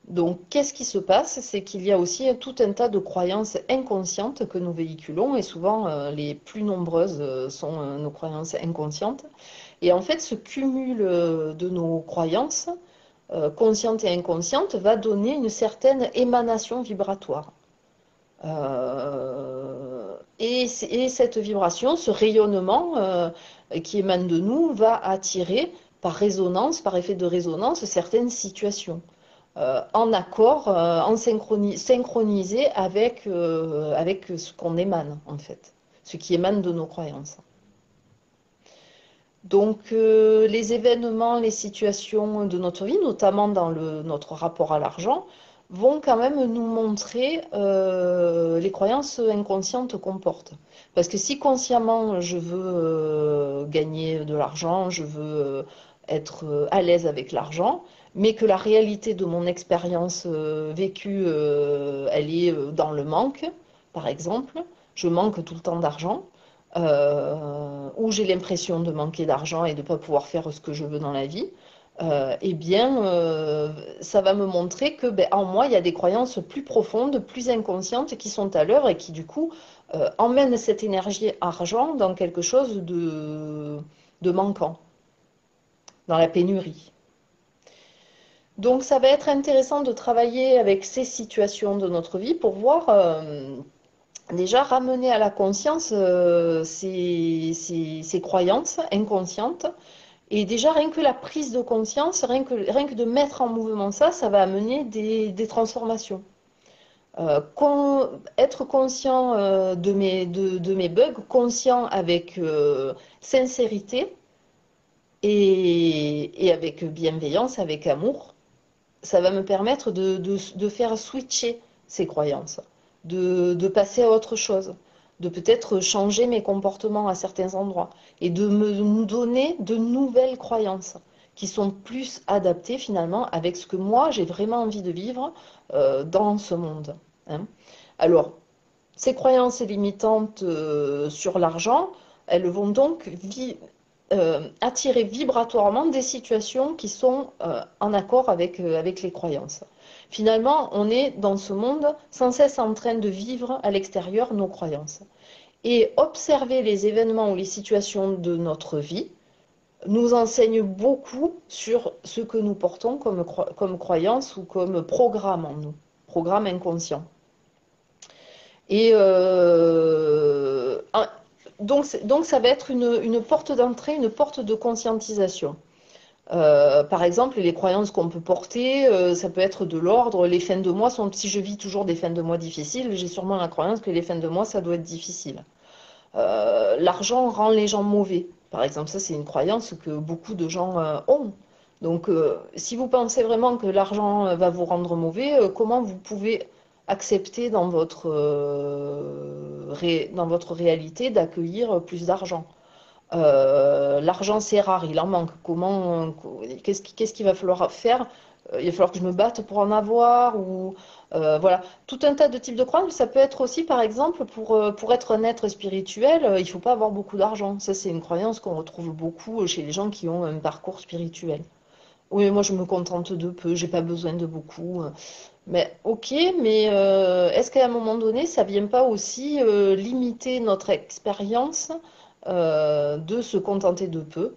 Donc, qu'est-ce qui se passe? C'est qu'il y a aussi tout un tas de croyances inconscientes que nous véhiculons, et souvent les plus nombreuses sont nos croyances inconscientes. Et en fait, ce cumul de nos croyances, conscientes et inconscientes, va donner une certaine émanation vibratoire. Et cette vibration, ce rayonnement qui émane de nous, va attirer par résonance, par effet de résonance, certaines situations. en accord, synchronisé avec ce qu'on émane, en fait, ce qui émane de nos croyances. Donc, les événements, les situations de notre vie, notamment dans notre rapport à l'argent, vont quand même nous montrer les croyances inconscientes qu'on porte. Parce que si consciemment je veux gagner de l'argent, je veux être à l'aise avec l'argent, mais que la réalité de mon expérience vécue, elle est dans le manque, par exemple, je manque tout le temps d'argent, où j'ai l'impression de manquer d'argent et de ne pas pouvoir faire ce que je veux dans la vie, eh bien, ça va me montrer que ben, en moi, il y a des croyances plus profondes, plus inconscientes qui sont à l'œuvre et qui, du coup, emmènent cette énergie argent dans quelque chose de manquant, dans la pénurie. Donc, ça va être intéressant de travailler avec ces situations de notre vie pour voir déjà ramener à la conscience ces croyances inconscientes. Et déjà, rien que la prise de conscience, rien que de mettre en mouvement ça, ça va amener des transformations. Être conscient de mes bugs, conscient avec sincérité et avec bienveillance, avec amour, ça va me permettre de faire switcher ces croyances, de passer à autre chose, de peut-être changer mes comportements à certains endroits et de me donner de nouvelles croyances qui sont plus adaptées finalement avec ce que moi j'ai vraiment envie de vivre dans ce monde. Hein. Alors, ces croyances limitantes sur l'argent, elles vont donc attirer vibratoirement des situations qui sont en accord avec les croyances. Finalement, on est dans ce monde sans cesse en train de vivre à l'extérieur nos croyances. Et observer les événements ou les situations de notre vie nous enseigne beaucoup sur ce que nous portons comme croyance ou comme programme en nous, programme inconscient. Et donc, ça va être une porte d'entrée, une porte de conscientisation. Par exemple, les croyances qu'on peut porter, ça peut être de l'ordre, les fins de mois sont, si je vis toujours des fins de mois difficiles, j'ai sûrement la croyance que les fins de mois, ça doit être difficile. L'argent rend les gens mauvais. Par exemple, ça, c'est une croyance que beaucoup de gens ont. Donc, si vous pensez vraiment que l'argent va vous rendre mauvais, comment vous pouvez accepter dans votre réalité d'accueillir plus d'argent? L'argent, c'est rare, il en manque. Qu'est-ce qu'il va falloir faire? Il va falloir que je me batte pour en avoir ou voilà. Tout un tas de types de croyances. Ça peut être aussi, par exemple, pour être un être spirituel, il ne faut pas avoir beaucoup d'argent. Ça, c'est une croyance qu'on retrouve beaucoup chez les gens qui ont un parcours spirituel. Oui, moi, je me contente de peu, j'ai pas besoin de beaucoup. Mais ok, mais est-ce qu'à un moment donné, ça vient pas aussi limiter notre expérience de se contenter de peu,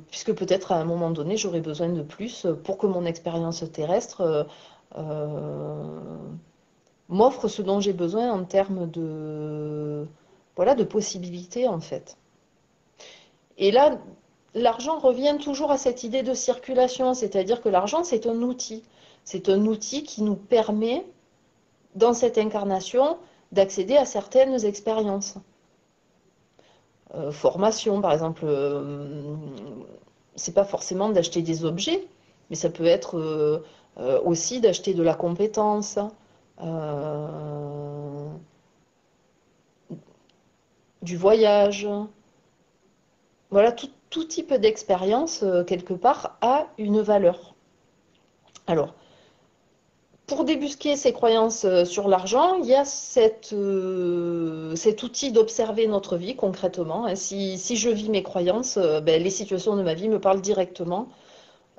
puisque peut-être à un moment donné, j'aurais besoin de plus pour que mon expérience terrestre euh, m'offre ce dont j'ai besoin en termes voilà, de possibilités en fait. Et là, l'argent revient toujours à cette idée de circulation, c'est-à-dire que l'argent, c'est un outil. C'est un outil qui nous permet, dans cette incarnation, d'accéder à certaines expériences. Formation, par exemple, c'est pas forcément d'acheter des objets, mais ça peut être aussi d'acheter de la compétence, euh, du voyage. Voilà, tout type d'expérience, quelque part, a une valeur. Alors, pour débusquer ces croyances sur l'argent, il y a cet outil d'observer notre vie concrètement. Hein. Si je vis mes croyances, ben, les situations de ma vie me parlent directement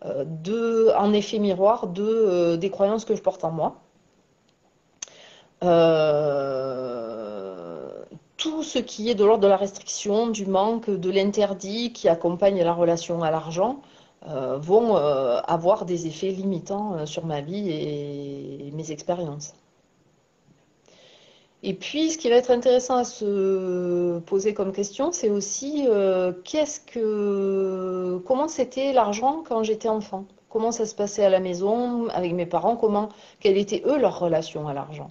en effet miroir des croyances que je porte en moi. Tout ce qui est de l'ordre de la restriction, du manque, de l'interdit qui accompagne la relation à l'argent vont avoir des effets limitants sur ma vie et mes expériences. Et puis, ce qui va être intéressant à se poser comme question, c'est aussi comment c'était l'argent quand j'étais enfant? Comment ça se passait à la maison, avec mes parents, quelle était eux leur relation à l'argent.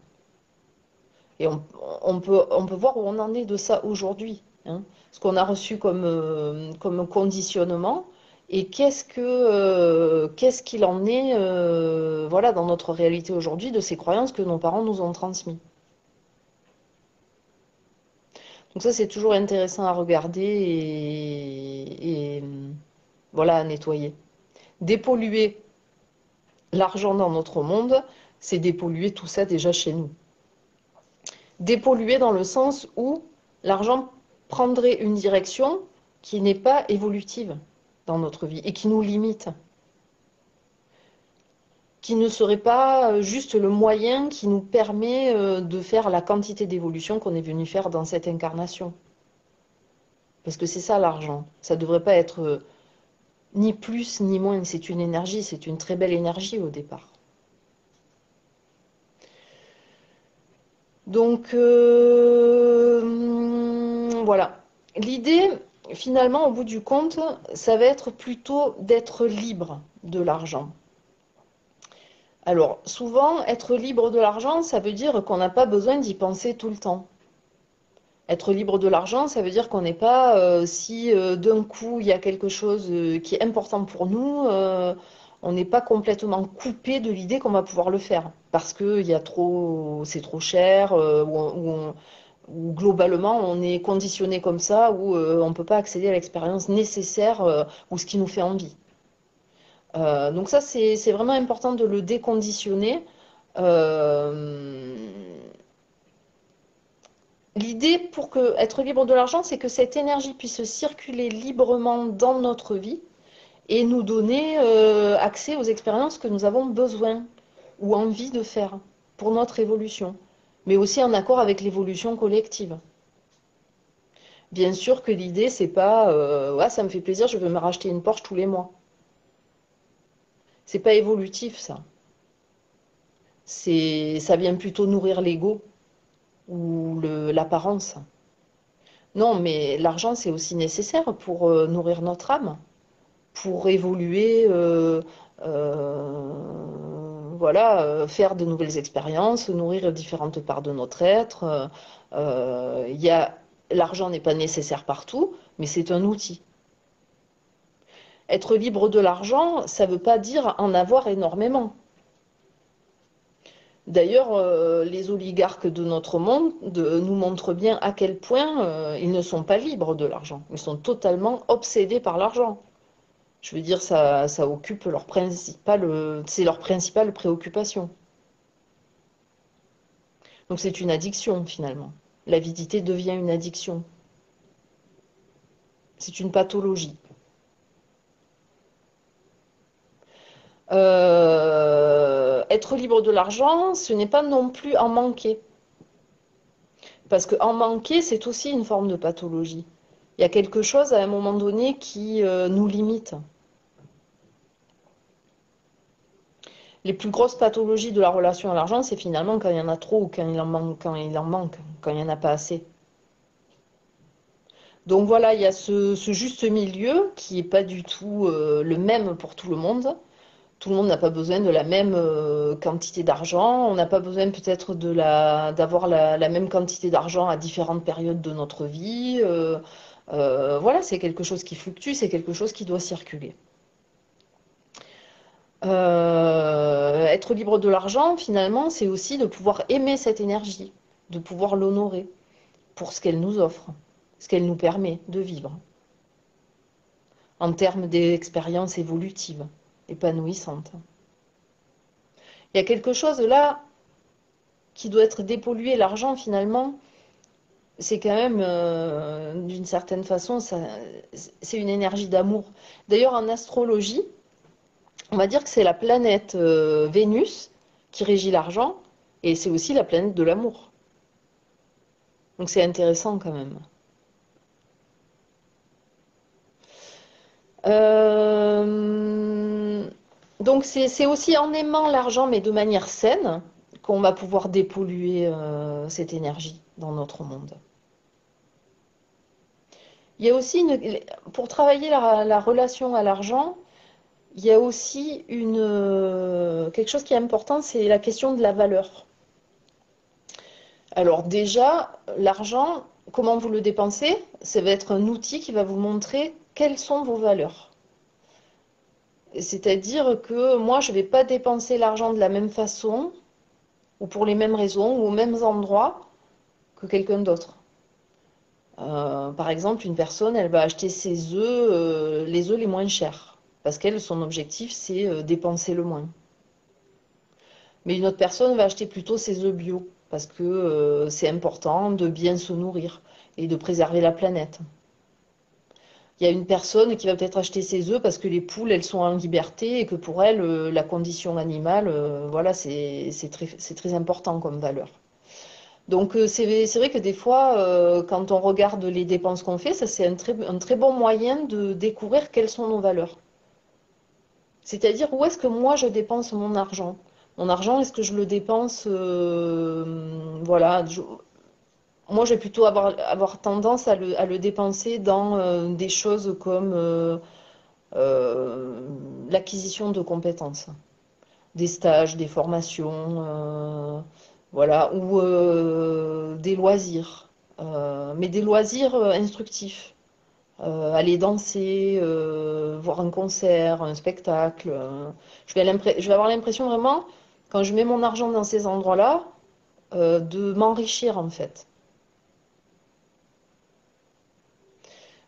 Et on peut voir où on en est de ça aujourd'hui, hein. Ce qu'on a reçu comme conditionnement et qu'est-ce qu'il en est voilà, dans notre réalité aujourd'hui de ces croyances que nos parents nous ont transmises. Donc ça, c'est toujours intéressant à regarder et voilà, à nettoyer. Dépolluer l'argent dans notre monde, c'est dépolluer tout ça déjà chez nous. Dépolluer dans le sens où l'argent prendrait une direction qui n'est pas évolutive dans notre vie et qui nous limite, qui ne serait pas juste le moyen qui nous permet de faire la quantité d'évolution qu'on est venu faire dans cette incarnation. Parce que c'est ça l'argent. Ça ne devrait pas être ni plus ni moins. C'est une énergie, c'est une très belle énergie au départ. Donc voilà. L'idée, finalement, au bout du compte, ça va être plutôt d'être libre de l'argent. Alors, souvent, être libre de l'argent, ça veut dire qu'on n'a pas besoin d'y penser tout le temps. Être libre de l'argent, ça veut dire qu'on n'est pas, si d'un coup il y a quelque chose qui est important pour nous, on n'est pas complètement coupé de l'idée qu'on va pouvoir le faire. Parce que c'est trop cher, ou globalement on est conditionné comme ça, ou on ne peut pas accéder à l'expérience nécessaire ou ce qui nous fait envie. Donc ça, c'est vraiment important de le déconditionner. Euh, L'idée pour être libre de l'argent, c'est que cette énergie puisse circuler librement dans notre vie et nous donner accès aux expériences que nous avons besoin ou envie de faire pour notre évolution, mais aussi en accord avec l'évolution collective. Bien sûr que l'idée, c'est pas ouais, ça me fait plaisir, je veux me racheter une Porsche tous les mois. C'est pas évolutif, ça. Ça vient plutôt nourrir l'ego ou l'apparence. Non, mais l'argent, c'est aussi nécessaire pour nourrir notre âme, pour évoluer, voilà, faire de nouvelles expériences, nourrir différentes parts de notre être. L'argent n'est pas nécessaire partout, mais c'est un outil. Être libre de l'argent, ça ne veut pas dire en avoir énormément. D'ailleurs, les oligarques de notre monde nous montrent bien à quel point ils ne sont pas libres de l'argent. Ils sont totalement obsédés par l'argent. Je veux dire, ça occupe c'est leur principale préoccupation. Donc c'est une addiction finalement. L'avidité devient une addiction. C'est une pathologie. Être libre de l'argent, ce n'est pas non plus en manquer. Parce qu'en manquer, c'est aussi une forme de pathologie. Il y a quelque chose à un moment donné qui nous limite. Les plus grosses pathologies de la relation à l'argent, c'est finalement quand il y en a trop ou quand il n'y en a pas assez. Donc voilà, il y a ce juste milieu qui n'est pas du tout le même pour tout le monde. Tout le monde n'a pas besoin de la même quantité d'argent. On n'a pas besoin peut-être d'avoir la même quantité d'argent à différentes périodes de notre vie. Voilà, c'est quelque chose qui fluctue, c'est quelque chose qui doit circuler. Être libre de l'argent, finalement, c'est aussi de pouvoir aimer cette énergie, de pouvoir l'honorer pour ce qu'elle nous offre, ce qu'elle nous permet de vivre, en termes d'expériences évolutives, épanouissantes. Il y a quelque chose là qui doit être dépollué. L'argent, finalement, c'est quand même, d'une certaine façon, c'est une énergie d'amour. D'ailleurs, en astrologie, on va dire que c'est la planète Vénus qui régit l'argent et c'est aussi la planète de l'amour. Donc c'est intéressant quand même. Euh, donc c'est aussi en aimant l'argent, mais de manière saine, qu'on va pouvoir dépolluer cette énergie dans notre monde. Il y a aussi, pour travailler la relation à l'argent, il y a aussi quelque chose qui est important, c'est la question de la valeur. Alors déjà, l'argent, comment vous le dépensez, ça va être un outil qui va vous montrer quelles sont vos valeurs. C'est-à-dire que moi, je ne vais pas dépenser l'argent de la même façon, ou pour les mêmes raisons, ou aux mêmes endroits que quelqu'un d'autre. Par exemple, une personne, elle va acheter ses œufs, les œufs les moins chers, parce qu'elle, son objectif, c'est dépenser le moins. Mais une autre personne va acheter plutôt ses œufs bio, parce que c'est important de bien se nourrir et de préserver la planète. Il y a une personne qui va peut-être acheter ses œufs parce que les poules, elles sont en liberté et que pour elle, la condition animale, voilà, c'est très important comme valeur. Donc c'est vrai que des fois, quand on regarde les dépenses qu'on fait, ça c'est un très bon moyen de découvrir quelles sont nos valeurs. C'est-à-dire où est-ce que moi je dépense mon argent? Mon argent, est-ce que je le dépense, voilà, moi je vais plutôt avoir tendance à le dépenser dans des choses comme euh, l'acquisition de compétences, des stages, des formations, voilà, ou des loisirs, mais des loisirs instructifs. Aller danser, voir un concert, un spectacle. Je vais avoir l'impression vraiment, quand je mets mon argent dans ces endroits-là, de m'enrichir en fait.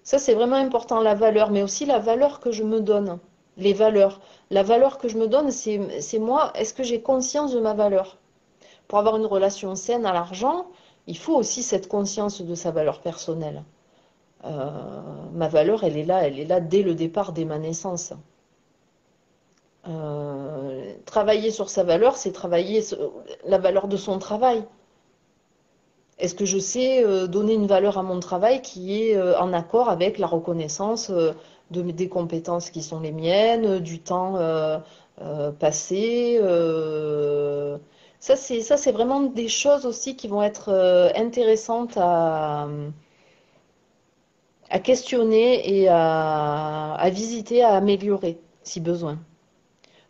Ça, c'est vraiment important, la valeur, mais aussi la valeur que je me donne. Les valeurs. La valeur que je me donne, c'est moi, est-ce que j'ai conscience de ma valeur? Pour avoir une relation saine à l'argent, il faut aussi cette conscience de sa valeur personnelle. Ma valeur, elle est là dès le départ, dès ma naissance. Travailler sur sa valeur, c'est travailler la valeur de son travail. Est-ce que je sais donner une valeur à mon travail qui est en accord avec la reconnaissance des compétences qui sont les miennes, du temps passé ça, c'est vraiment des choses aussi qui vont être intéressantes à questionner et à visiter, à améliorer, si besoin.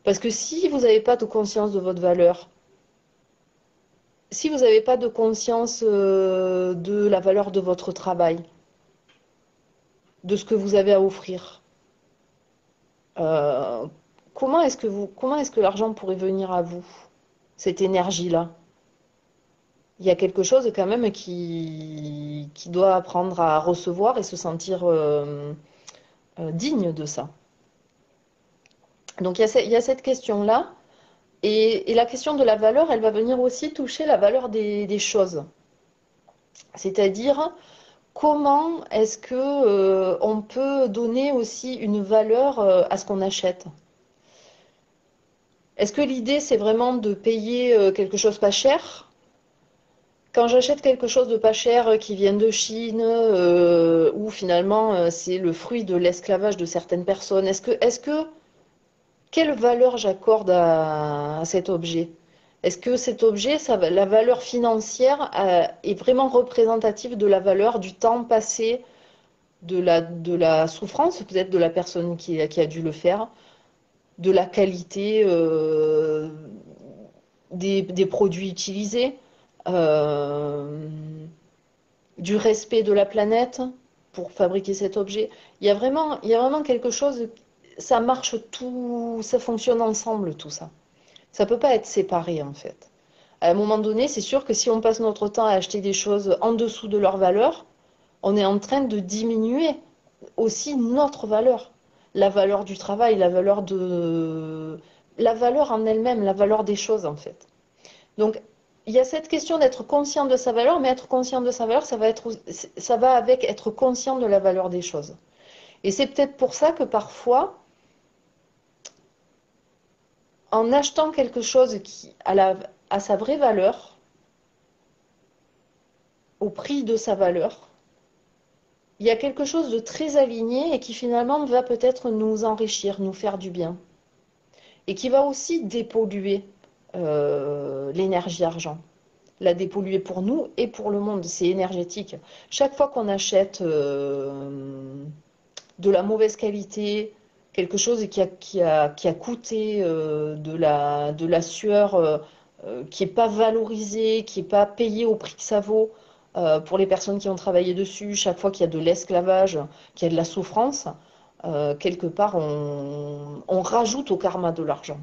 Parce que si vous n'avez pas de conscience de votre valeur, si vous n'avez pas de conscience de la valeur de votre travail, de ce que vous avez à offrir, euh, comment est-ce que l'argent pourrait venir à vous, cette énergie-là? Il y a quelque chose quand même qui doit apprendre à recevoir et se sentir digne de ça. Donc il y a cette question-là. Et la question de la valeur, elle va venir aussi toucher la valeur des choses. C'est-à-dire, comment est-ce que, on peut donner aussi une valeur à ce qu'on achète? Est-ce que l'idée, c'est vraiment de payer quelque chose pas cher? Quand j'achète quelque chose de pas cher qui vient de Chine, ou finalement c'est le fruit de l'esclavage de certaines personnes, quelle valeur j'accorde à cet objet? Est-ce que cet objet, la valeur financière est vraiment représentative de la valeur du temps passé, de la souffrance peut-être de la personne qui a dû le faire, de la qualité des produits utilisés, euh, du respect de la planète pour fabriquer cet objet? Il y a vraiment quelque chose, ça marche tout, ça fonctionne ensemble tout ça. Ça peut pas être séparé en fait. À un moment donné, c'est sûr que si on passe notre temps à acheter des choses en dessous de leur valeur, on est en train de diminuer aussi notre valeur. La valeur du travail, la valeur en elle-même, la valeur des choses en fait. Donc, il y a cette question d'être conscient de sa valeur, mais être conscient de sa valeur, ça va avec être conscient de la valeur des choses. Et c'est peut-être pour ça que parfois, en achetant quelque chose à sa vraie valeur, au prix de sa valeur, il y a quelque chose de très aligné et qui finalement va peut-être nous enrichir, nous faire du bien. Et qui va aussi dépolluer l'énergie argent. La dépolluer pour nous et pour le monde. C'est énergétique. Chaque fois qu'on achète de la mauvaise qualité, quelque chose qui a coûté de la sueur, qui n'est pas valorisé, qui n'est pas payé au prix que ça vaut pour les personnes qui ont travaillé dessus, chaque fois qu'il y a de l'esclavage, qu'il y a de la souffrance, quelque part on rajoute au karma de l'argent.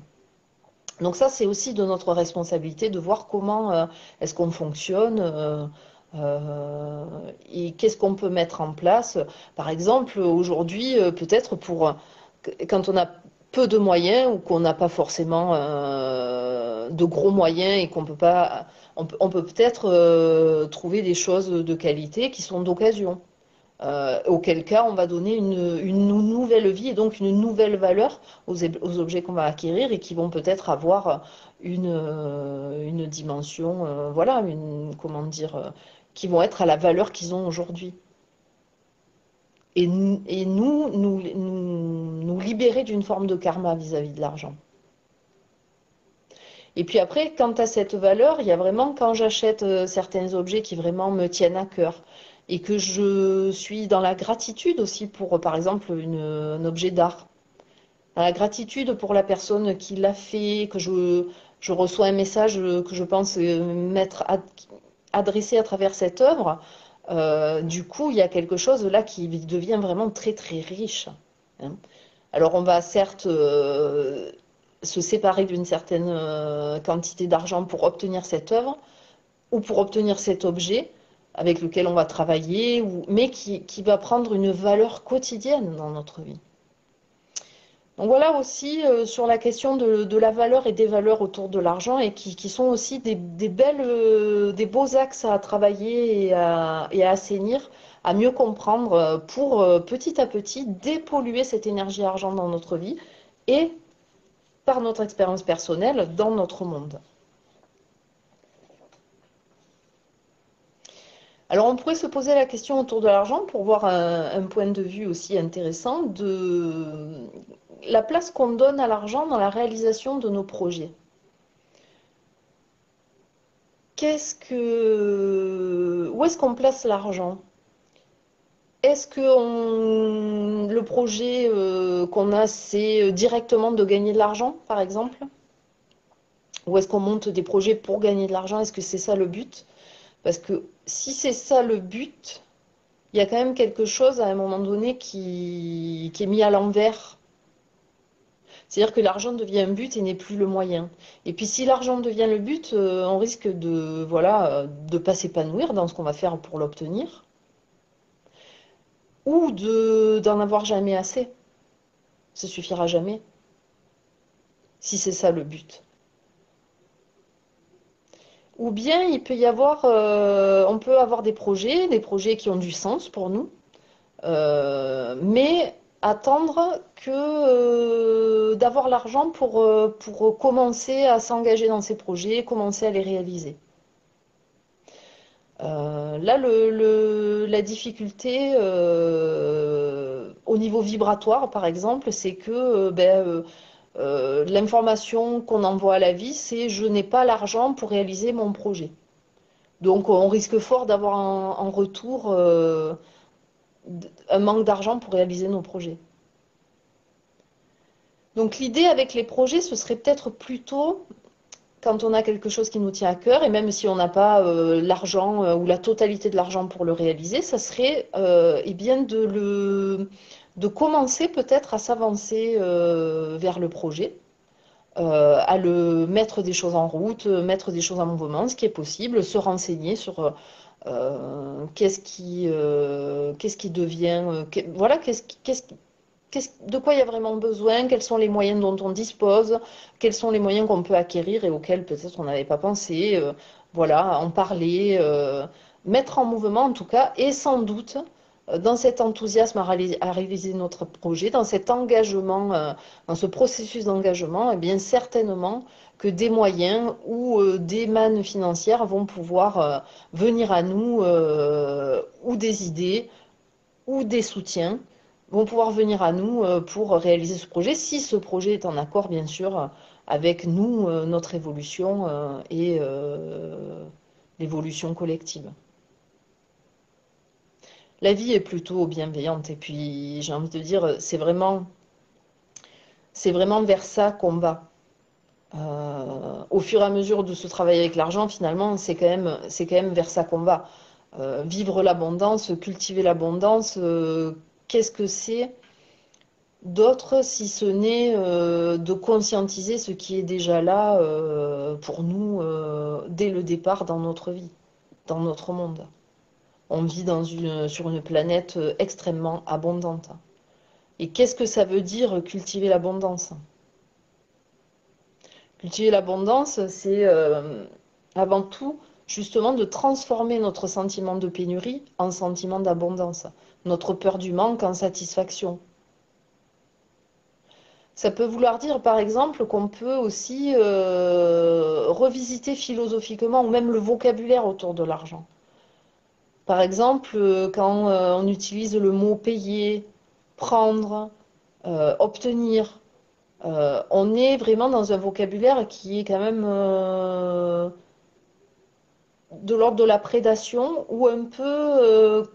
Donc ça, c'est aussi de notre responsabilité de voir comment est-ce qu'on fonctionne et qu'est-ce qu'on peut mettre en place. Par exemple, aujourd'hui, peut-être quand on a peu de moyens ou qu'on n'a pas forcément de gros moyens et qu'on peut pas, on peut peut-être trouver des choses de qualité qui sont d'occasion. Auquel cas on va donner une nouvelle vie et donc une nouvelle valeur aux objets qu'on va acquérir et qui vont peut-être avoir une dimension, voilà, comment dire, qui vont être à la valeur qu'ils ont aujourd'hui. Et nous libérer d'une forme de karma vis-à-vis de l'argent. Et puis après, quant à cette valeur, il y a vraiment quand j'achète certains objets qui vraiment me tiennent à cœur et que je suis dans la gratitude aussi pour, par exemple, un objet d'art. Dans la gratitude pour la personne qui l'a fait, je reçois un message que je pense m'être adressé à travers cette œuvre. Du coup, il y a quelque chose là qui devient vraiment très très riche. Hein. Alors on va certes se séparer d'une certaine quantité d'argent pour obtenir cette œuvre ou pour obtenir cet objet avec lequel on va travailler, mais qui va prendre une valeur quotidienne dans notre vie. Donc voilà aussi sur la question de la valeur et des valeurs autour de l'argent et qui sont aussi des belles, des beaux axes à travailler et à assainir, à mieux comprendre pour petit à petit dépolluer cette énergie argent dans notre vie et par notre expérience personnelle dans notre monde. Alors on pourrait se poser la question autour de l'argent pour voir un point de vue aussi intéressant de la place qu'on donne à l'argent dans la réalisation de nos projets. Où est-ce qu'on place l'argent? Est-ce que le projet qu'on a, c'est directement de gagner de l'argent, par exemple? Ou est-ce qu'on monte des projets pour gagner de l'argent? Est-ce que c'est ça le but? Parce que si c'est ça le but, il y a quand même quelque chose à un moment donné qui est mis à l'envers. C'est-à-dire que l'argent devient un but et n'est plus le moyen. Et puis si l'argent devient le but, on risque de voilà de pas s'épanouir dans ce qu'on va faire pour l'obtenir, ou d'en avoir jamais assez. Ça suffira jamais, si c'est ça le but. Ou bien il peut y avoir, on peut avoir des projets qui ont du sens pour nous, mais attendre que d'avoir l'argent pour commencer à s'engager dans ces projets, commencer à les réaliser. Là, la difficulté au niveau vibratoire, par exemple, c'est que l'information qu'on envoie à la vie, c'est je n'ai pas l'argent pour réaliser mon projet. Donc, on risque fort d'avoir en retour un manque d'argent pour réaliser nos projets. Donc, l'idée avec les projets, ce serait peut-être plutôt quand on a quelque chose qui nous tient à cœur, et même si on n'a pas l'argent ou la totalité de l'argent pour le réaliser, ça serait eh bien de commencer peut-être à s'avancer vers le projet, à le mettre des choses en route, mettre des choses en mouvement, ce qui est possible, se renseigner sur qu'est-ce qui devient, voilà, de quoi il y a vraiment besoin, quels sont les moyens dont on dispose, quels sont les moyens qu'on peut acquérir et auxquels peut-être on n'avait pas pensé, voilà, en parler, mettre en mouvement en tout cas, et sans doute dans cet enthousiasme à réaliser notre projet, dans cet engagement, dans ce processus d'engagement, eh bien certainement que des moyens ou des mannes financières vont pouvoir venir à nous, ou des idées, ou des soutiens vont pouvoir venir à nous pour réaliser ce projet, si ce projet est en accord, bien sûr, avec nous, notre évolution et l'évolution collective. La vie est plutôt bienveillante et puis j'ai envie de dire, c'est vraiment C'est vraiment vers ça qu'on va. Au fur et à mesure de ce travail avec l'argent, finalement, c'est quand même vers ça qu'on va. Vivre l'abondance, cultiver l'abondance, qu'est-ce que c'est d'autre si ce n'est de conscientiser ce qui est déjà là pour nous dès le départ dans notre vie, dans notre monde. On vit sur une planète extrêmement abondante. Et qu'est-ce que ça veut dire cultiver l'abondance? Cultiver l'abondance, c'est avant tout justement de transformer notre sentiment de pénurie en sentiment d'abondance, notre peur du manque en satisfaction. Ça peut vouloir dire par exemple qu'on peut aussi revisiter philosophiquement ou même le vocabulaire autour de l'argent. Par exemple, quand on utilise le mot payer, prendre, obtenir, on est vraiment dans un vocabulaire qui est quand même de l'ordre de la prédation ou un peu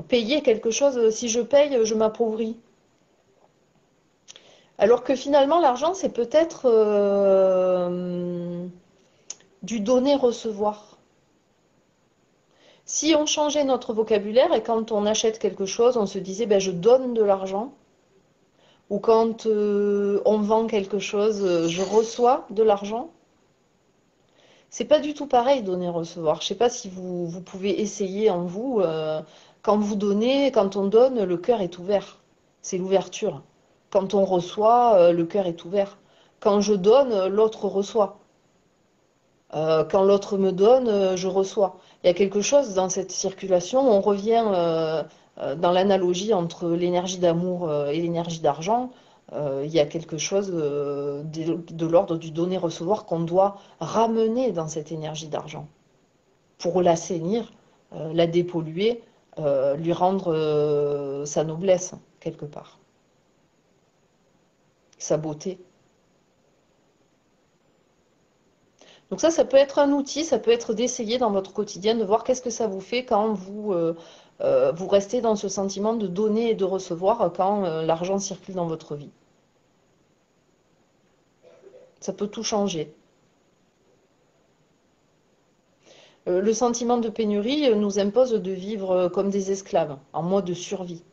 payer quelque chose. Si je paye, je m'appauvris. Alors que finalement, l'argent, c'est peut-être du donner-recevoir. Si on changeait notre vocabulaire et quand on achète quelque chose, on se disait ben, je donne de l'argent, ou quand on vend quelque chose, je reçois de l'argent. C'est pas du tout pareil donner-recevoir. Je sais pas si vous pouvez essayer en vous. Quand vous donnez, quand on donne, le cœur est ouvert. C'est l'ouverture. Quand on reçoit, le cœur est ouvert. Quand je donne, l'autre reçoit. Quand l'autre me donne, je reçois. Il y a quelque chose dans cette circulation. On revient dans l'analogie entre l'énergie d'amour et l'énergie d'argent. Il y a quelque chose de l'ordre du donner-recevoir qu'on doit ramener dans cette énergie d'argent pour l'assainir, la dépolluer, lui rendre sa noblesse quelque part, sa beauté. Donc ça peut être un outil, ça peut être d'essayer dans votre quotidien de voir qu'est-ce que ça vous fait quand vous restez dans ce sentiment de donner et de recevoir quand l'argent circule dans votre vie. Ça peut tout changer. Le sentiment de pénurie nous impose de vivre comme des esclaves, en mode de survie.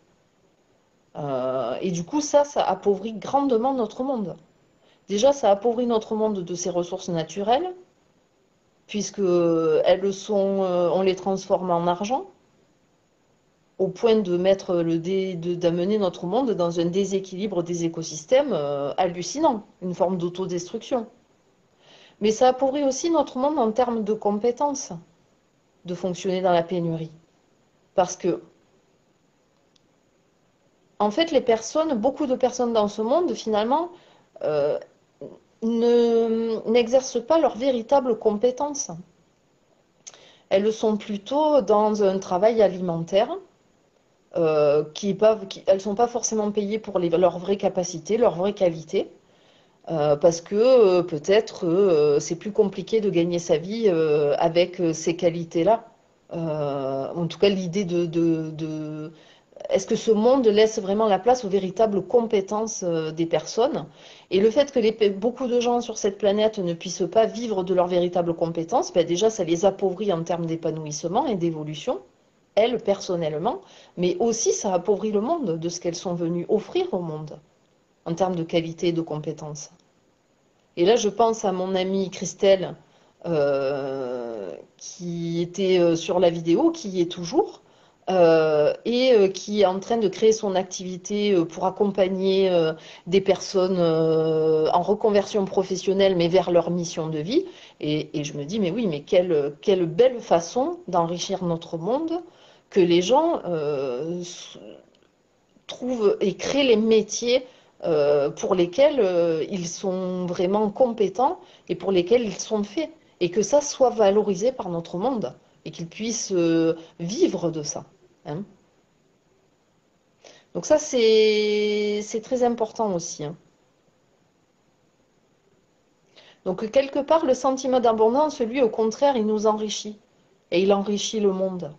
Et du coup, ça appauvrit grandement notre monde. Déjà, ça appauvrit notre monde de ses ressources naturelles, puisque on les transforme en argent, au point de d'amener notre monde dans un déséquilibre des écosystèmes hallucinant, une forme d'autodestruction. Mais ça appauvrit aussi notre monde en termes de compétences de fonctionner dans la pénurie. Parce que, en fait, beaucoup de personnes dans ce monde, finalement, euh, n'exercent pas leurs véritables compétences. Elles sont plutôt dans un travail alimentaire, elles ne sont pas forcément payées pour leurs vraies capacités, leurs vraies qualités, parce que peut-être c'est plus compliqué de gagner sa vie avec ces qualités-là. En tout cas, l'idée est-ce que ce monde laisse vraiment la place aux véritables compétences des personnes? Et le fait que beaucoup de gens sur cette planète ne puissent pas vivre de leurs véritables compétences, ben déjà, ça les appauvrit en termes d'épanouissement et d'évolution, elles, personnellement, mais aussi ça appauvrit le monde de ce qu'elles sont venues offrir au monde en termes de qualité et de compétences. Et là, je pense à mon amie Christelle, qui était sur la vidéo, qui y est toujours, et qui est en train de créer son activité pour accompagner des personnes en reconversion professionnelle, mais vers leur mission de vie. Et je me dis, mais oui, mais quelle belle façon d'enrichir notre monde que les gens trouvent et créent les métiers pour lesquels ils sont vraiment compétents et pour lesquels ils sont faits. Et que ça soit valorisé par notre monde et qu'ils puissent vivre de ça. Hein. Donc ça, c'est très important aussi. Hein. Donc quelque part, le sentiment d'abondance, lui, au contraire, il nous enrichit. Et il enrichit le monde.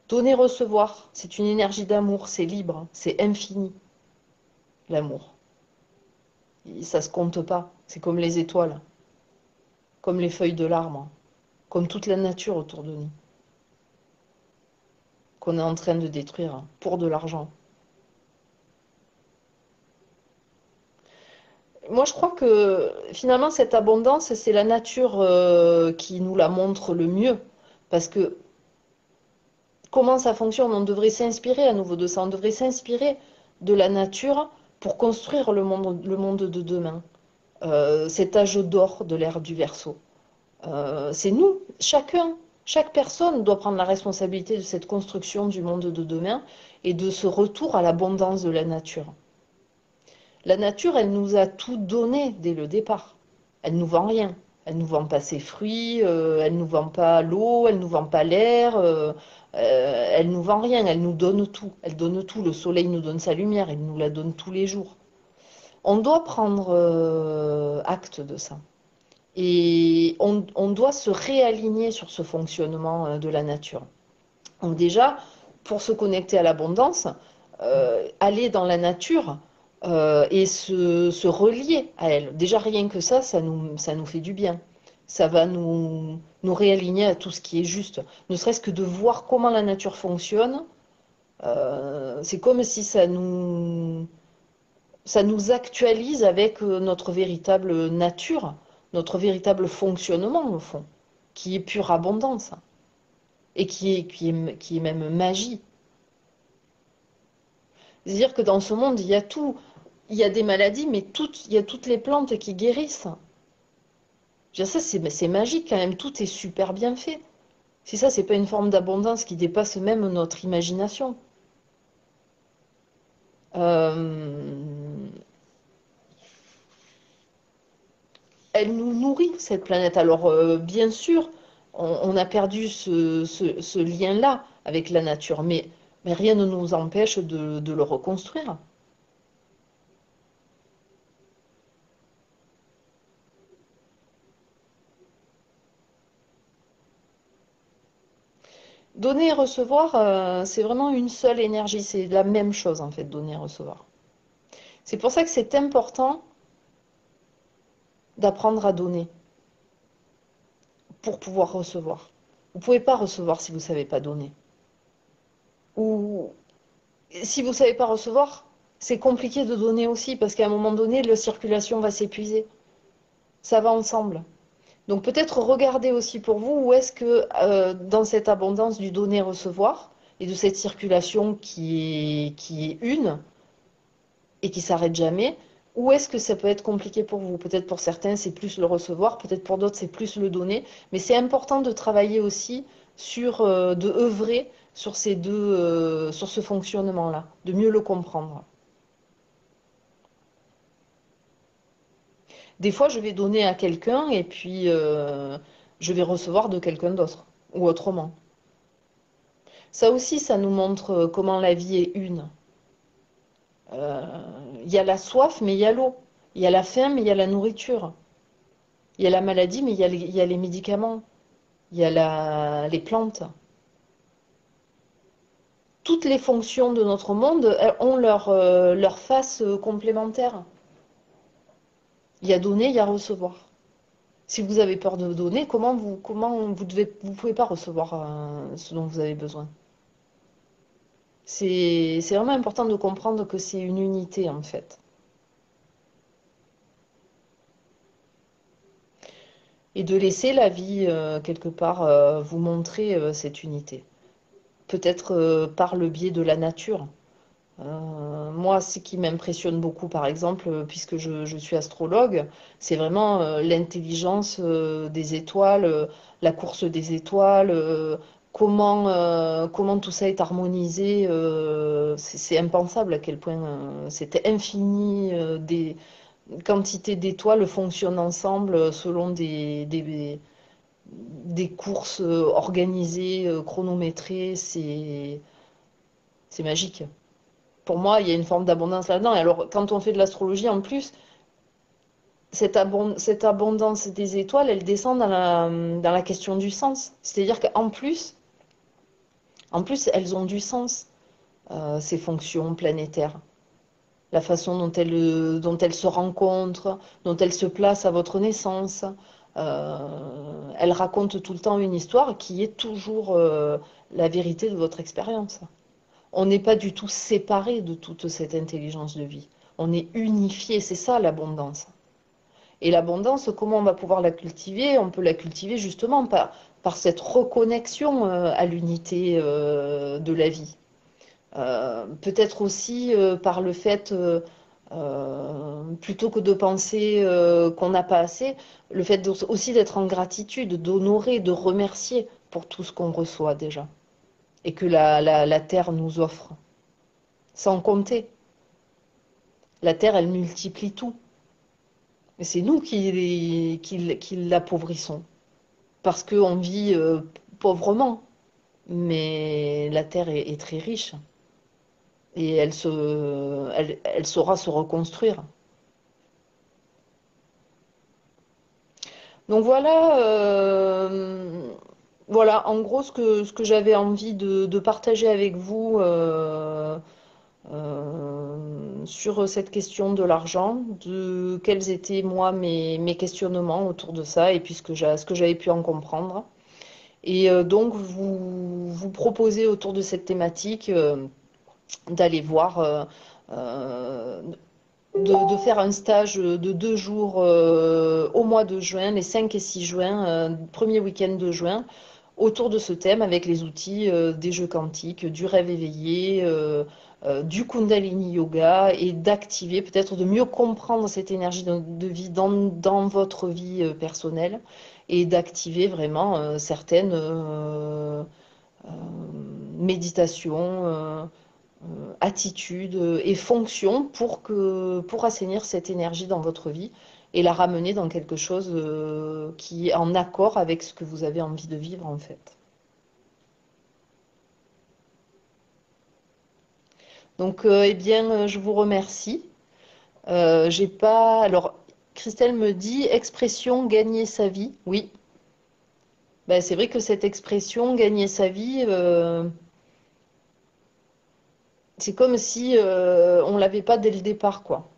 Donner, recevoir, c'est une énergie d'amour, c'est libre, c'est infini, l'amour. Ça se compte pas. C'est comme les étoiles, comme les feuilles de l'arbre, comme toute la nature autour de nous, qu'on est en train de détruire pour de l'argent. Moi, je crois que finalement, cette abondance, c'est la nature qui nous la montre le mieux. Parce que comment ça fonctionne? On devrait s'inspirer à nouveau de ça. On devrait s'inspirer de la nature pour construire le monde de demain. Cet âge d'or de l'ère du Verseau. C'est nous, chacun, chaque personne doit prendre la responsabilité de cette construction du monde de demain et de ce retour à l'abondance de la nature. La nature, elle nous a tout donné dès le départ. Elle nous vend rien. Elle nous vend pas ses fruits, elle nous vend pas l'eau, elle nous vend pas l'air, elle nous vend rien. Elle nous donne tout. Elle donne tout. Le soleil nous donne sa lumière, il nous la donne tous les jours. On doit prendre acte de ça. Et on doit se réaligner sur ce fonctionnement de la nature. Donc déjà, pour se connecter à l'abondance, aller dans la nature et se relier à elle. Déjà, rien que ça nous fait du bien. Ça va nous réaligner à tout ce qui est juste. Ne serait-ce que de voir comment la nature fonctionne, c'est comme si ça nous actualise avec notre véritable nature, notre véritable fonctionnement, au fond, qui est pure abondance et qui est même magie. C'est-à-dire que dans ce monde, il y a tout. Il y a des maladies, mais il y a toutes les plantes qui guérissent. Je veux dire, ça, c'est magique quand même. Tout est super bien fait. Si ça, c'est pas une forme d'abondance qui dépasse même notre imagination. Euh, Elle nous nourrit, cette planète. Alors, bien sûr, on a perdu ce lien-là avec la nature, mais rien ne nous empêche de le reconstruire. Donner et recevoir, c'est vraiment une seule énergie. C'est la même chose, en fait, donner et recevoir. C'est pour ça que c'est important d'apprendre à donner pour pouvoir recevoir. Vous ne pouvez pas recevoir si vous ne savez pas donner. Ou si vous ne savez pas recevoir, c'est compliqué de donner aussi, parce qu'à un moment donné, la circulation va s'épuiser. Ça va ensemble. Donc peut-être regarder aussi pour vous où est-ce que dans cette abondance du donner-recevoir et de cette circulation qui est une et qui s'arrête jamais, où est-ce que ça peut être compliqué pour vous? Peut-être pour certains c'est plus le recevoir, peut-être pour d'autres c'est plus le donner, mais c'est important de travailler aussi sur, de œuvrer sur ces deux, sur ce fonctionnement-là, de mieux le comprendre. Des fois, je vais donner à quelqu'un et puis je vais recevoir de quelqu'un d'autre ou autrement. Ça aussi, ça nous montre comment la vie est une. Euh, Il y a la soif, mais il y a l'eau. Il y a la faim, mais il y a la nourriture. Il y a la maladie, mais il y a les médicaments. Il y a les plantes. Toutes les fonctions de notre monde elles ont leur face complémentaire. Il y a donner, il y a recevoir. Si vous avez peur de donner, vous pouvez pas recevoir ce dont vous avez besoin. C'est vraiment important de comprendre que c'est une unité en fait. Et de laisser la vie quelque part vous montrer cette unité. Peut-être par le biais de la nature. Moi, ce qui m'impressionne beaucoup, par exemple, puisque je suis astrologue, c'est vraiment l'intelligence des étoiles, la course des étoiles, comment tout ça est harmonisé. C'est impensable à quel point c'était infini, des quantités d'étoiles fonctionnent ensemble selon des courses organisées, chronométrées. C'est magique. Pour moi, il y a une forme d'abondance là-dedans. Et alors, quand on fait de l'astrologie, en plus, cette abondance des étoiles, elle descend dans la question du sens. C'est-à-dire qu'en plus, En plus, elles ont du sens, ces fonctions planétaires. La façon dont elles se rencontrent, dont elles se placent à votre naissance. Elles racontent tout le temps une histoire qui est toujours la vérité de votre expérience. On n'est pas du tout séparé de toute cette intelligence de vie. On est unifié, c'est ça l'abondance. Et l'abondance, comment on va pouvoir la cultiver? On peut la cultiver justement par cette reconnexion à l'unité de la vie. Peut-être aussi par le fait, plutôt que de penser qu'on n'a pas assez, le fait aussi d'être en gratitude, d'honorer, de remercier pour tout ce qu'on reçoit déjà et que la Terre nous offre. Sans compter, la Terre, elle multiplie tout. Mais c'est nous qui l'appauvrissons parce qu'on vit pauvrement. Mais la Terre est très riche et elle saura se reconstruire. Donc voilà, voilà en gros ce que j'avais envie de partager avec vous sur cette question de l'argent, de quels étaient moi mes questionnements autour de ça et puis ce que j'avais pu en comprendre. Et donc vous proposez autour de cette thématique d'aller voir, euh, de faire un stage de 2 jours au mois de juin, les 5 et 6 juin, premier week-end de juin, autour de ce thème avec les outils des jeux quantiques, du rêve éveillé, du Kundalini Yoga et d'activer, peut-être de mieux comprendre cette énergie de vie dans votre vie personnelle et d'activer vraiment certaines méditations, attitudes et fonctions pour assainir cette énergie dans votre vie et la ramener dans quelque chose qui est en accord avec ce que vous avez envie de vivre en fait. Donc, eh bien, je vous remercie. J'ai pas. Alors, Christelle me dit expression gagner sa vie. Oui, ben, c'est vrai que cette expression gagner sa vie, c'est comme si on l'avait pas dès le départ, quoi.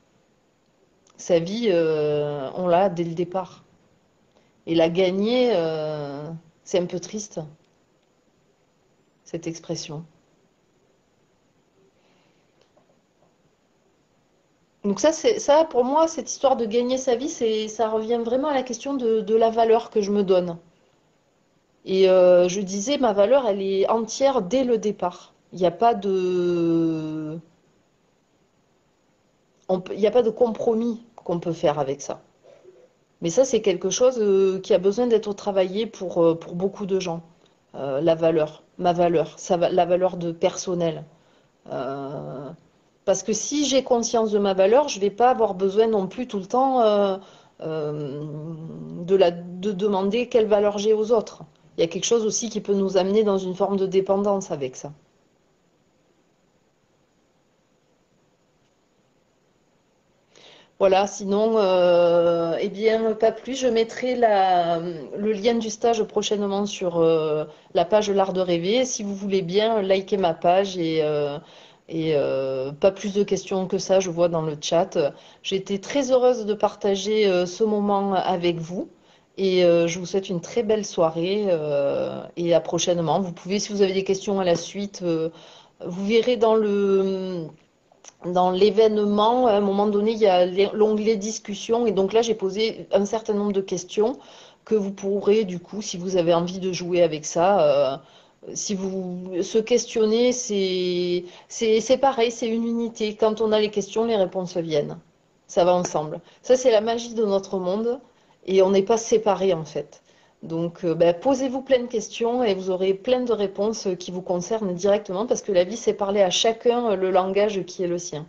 Sa vie, on l'a dès le départ. Et la gagner, c'est un peu triste, cette expression. Donc ça, pour moi, cette histoire de gagner sa vie, ça revient vraiment à la question de la valeur que je me donne. Et je disais, ma valeur, elle est entière dès le départ. Il n'y a pas il n'y a pas de compromis qu'on peut faire avec ça. Mais ça, c'est quelque chose qui a besoin d'être travaillé pour beaucoup de gens. La valeur, ma valeur, la valeur de personnel. Euh, Parce que si j'ai conscience de ma valeur, je ne vais pas avoir besoin non plus tout le temps euh, de demander quelle valeur j'ai aux autres. Il y a quelque chose aussi qui peut nous amener dans une forme de dépendance avec ça. Voilà, sinon, eh bien, pas plus. Je mettrai le lien du stage prochainement sur la page L'Art de rêver. Si vous voulez bien, likez ma page et pas plus de questions que ça, je vois dans le chat. J'ai été très heureuse de partager ce moment avec vous et je vous souhaite une très belle soirée et à prochainement. Vous pouvez, si vous avez des questions à la suite, vous verrez dans l'événement, à un moment donné, il y a l'onglet discussion. Et donc là, j'ai posé un certain nombre de questions que vous pourrez, du coup, si vous avez envie de jouer avec ça, si vous se questionnez, c'est pareil, c'est une unité. Quand on a les questions, les réponses viennent. Ça va ensemble. Ça, c'est la magie de notre monde. Et on n'est pas séparés, en fait. Donc, ben, posez-vous plein de questions et vous aurez plein de réponses qui vous concernent directement parce que la vie, c'est parler à chacun le langage qui est le sien.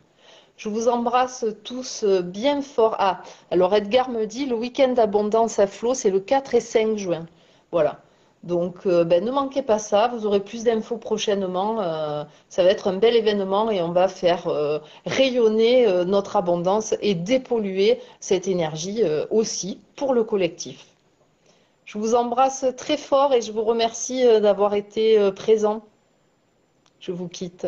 Je vous embrasse tous bien fort. Ah, alors Edgar me dit le week-end d'abondance à flot, c'est le 4 et 5 juin. Voilà. Donc, ben, ne manquez pas ça. Vous aurez plus d'infos prochainement. Ça va être un bel événement et on va faire rayonner notre abondance et dépolluer cette énergie aussi pour le collectif. Je vous embrasse très fort et je vous remercie d'avoir été présent. Je vous quitte.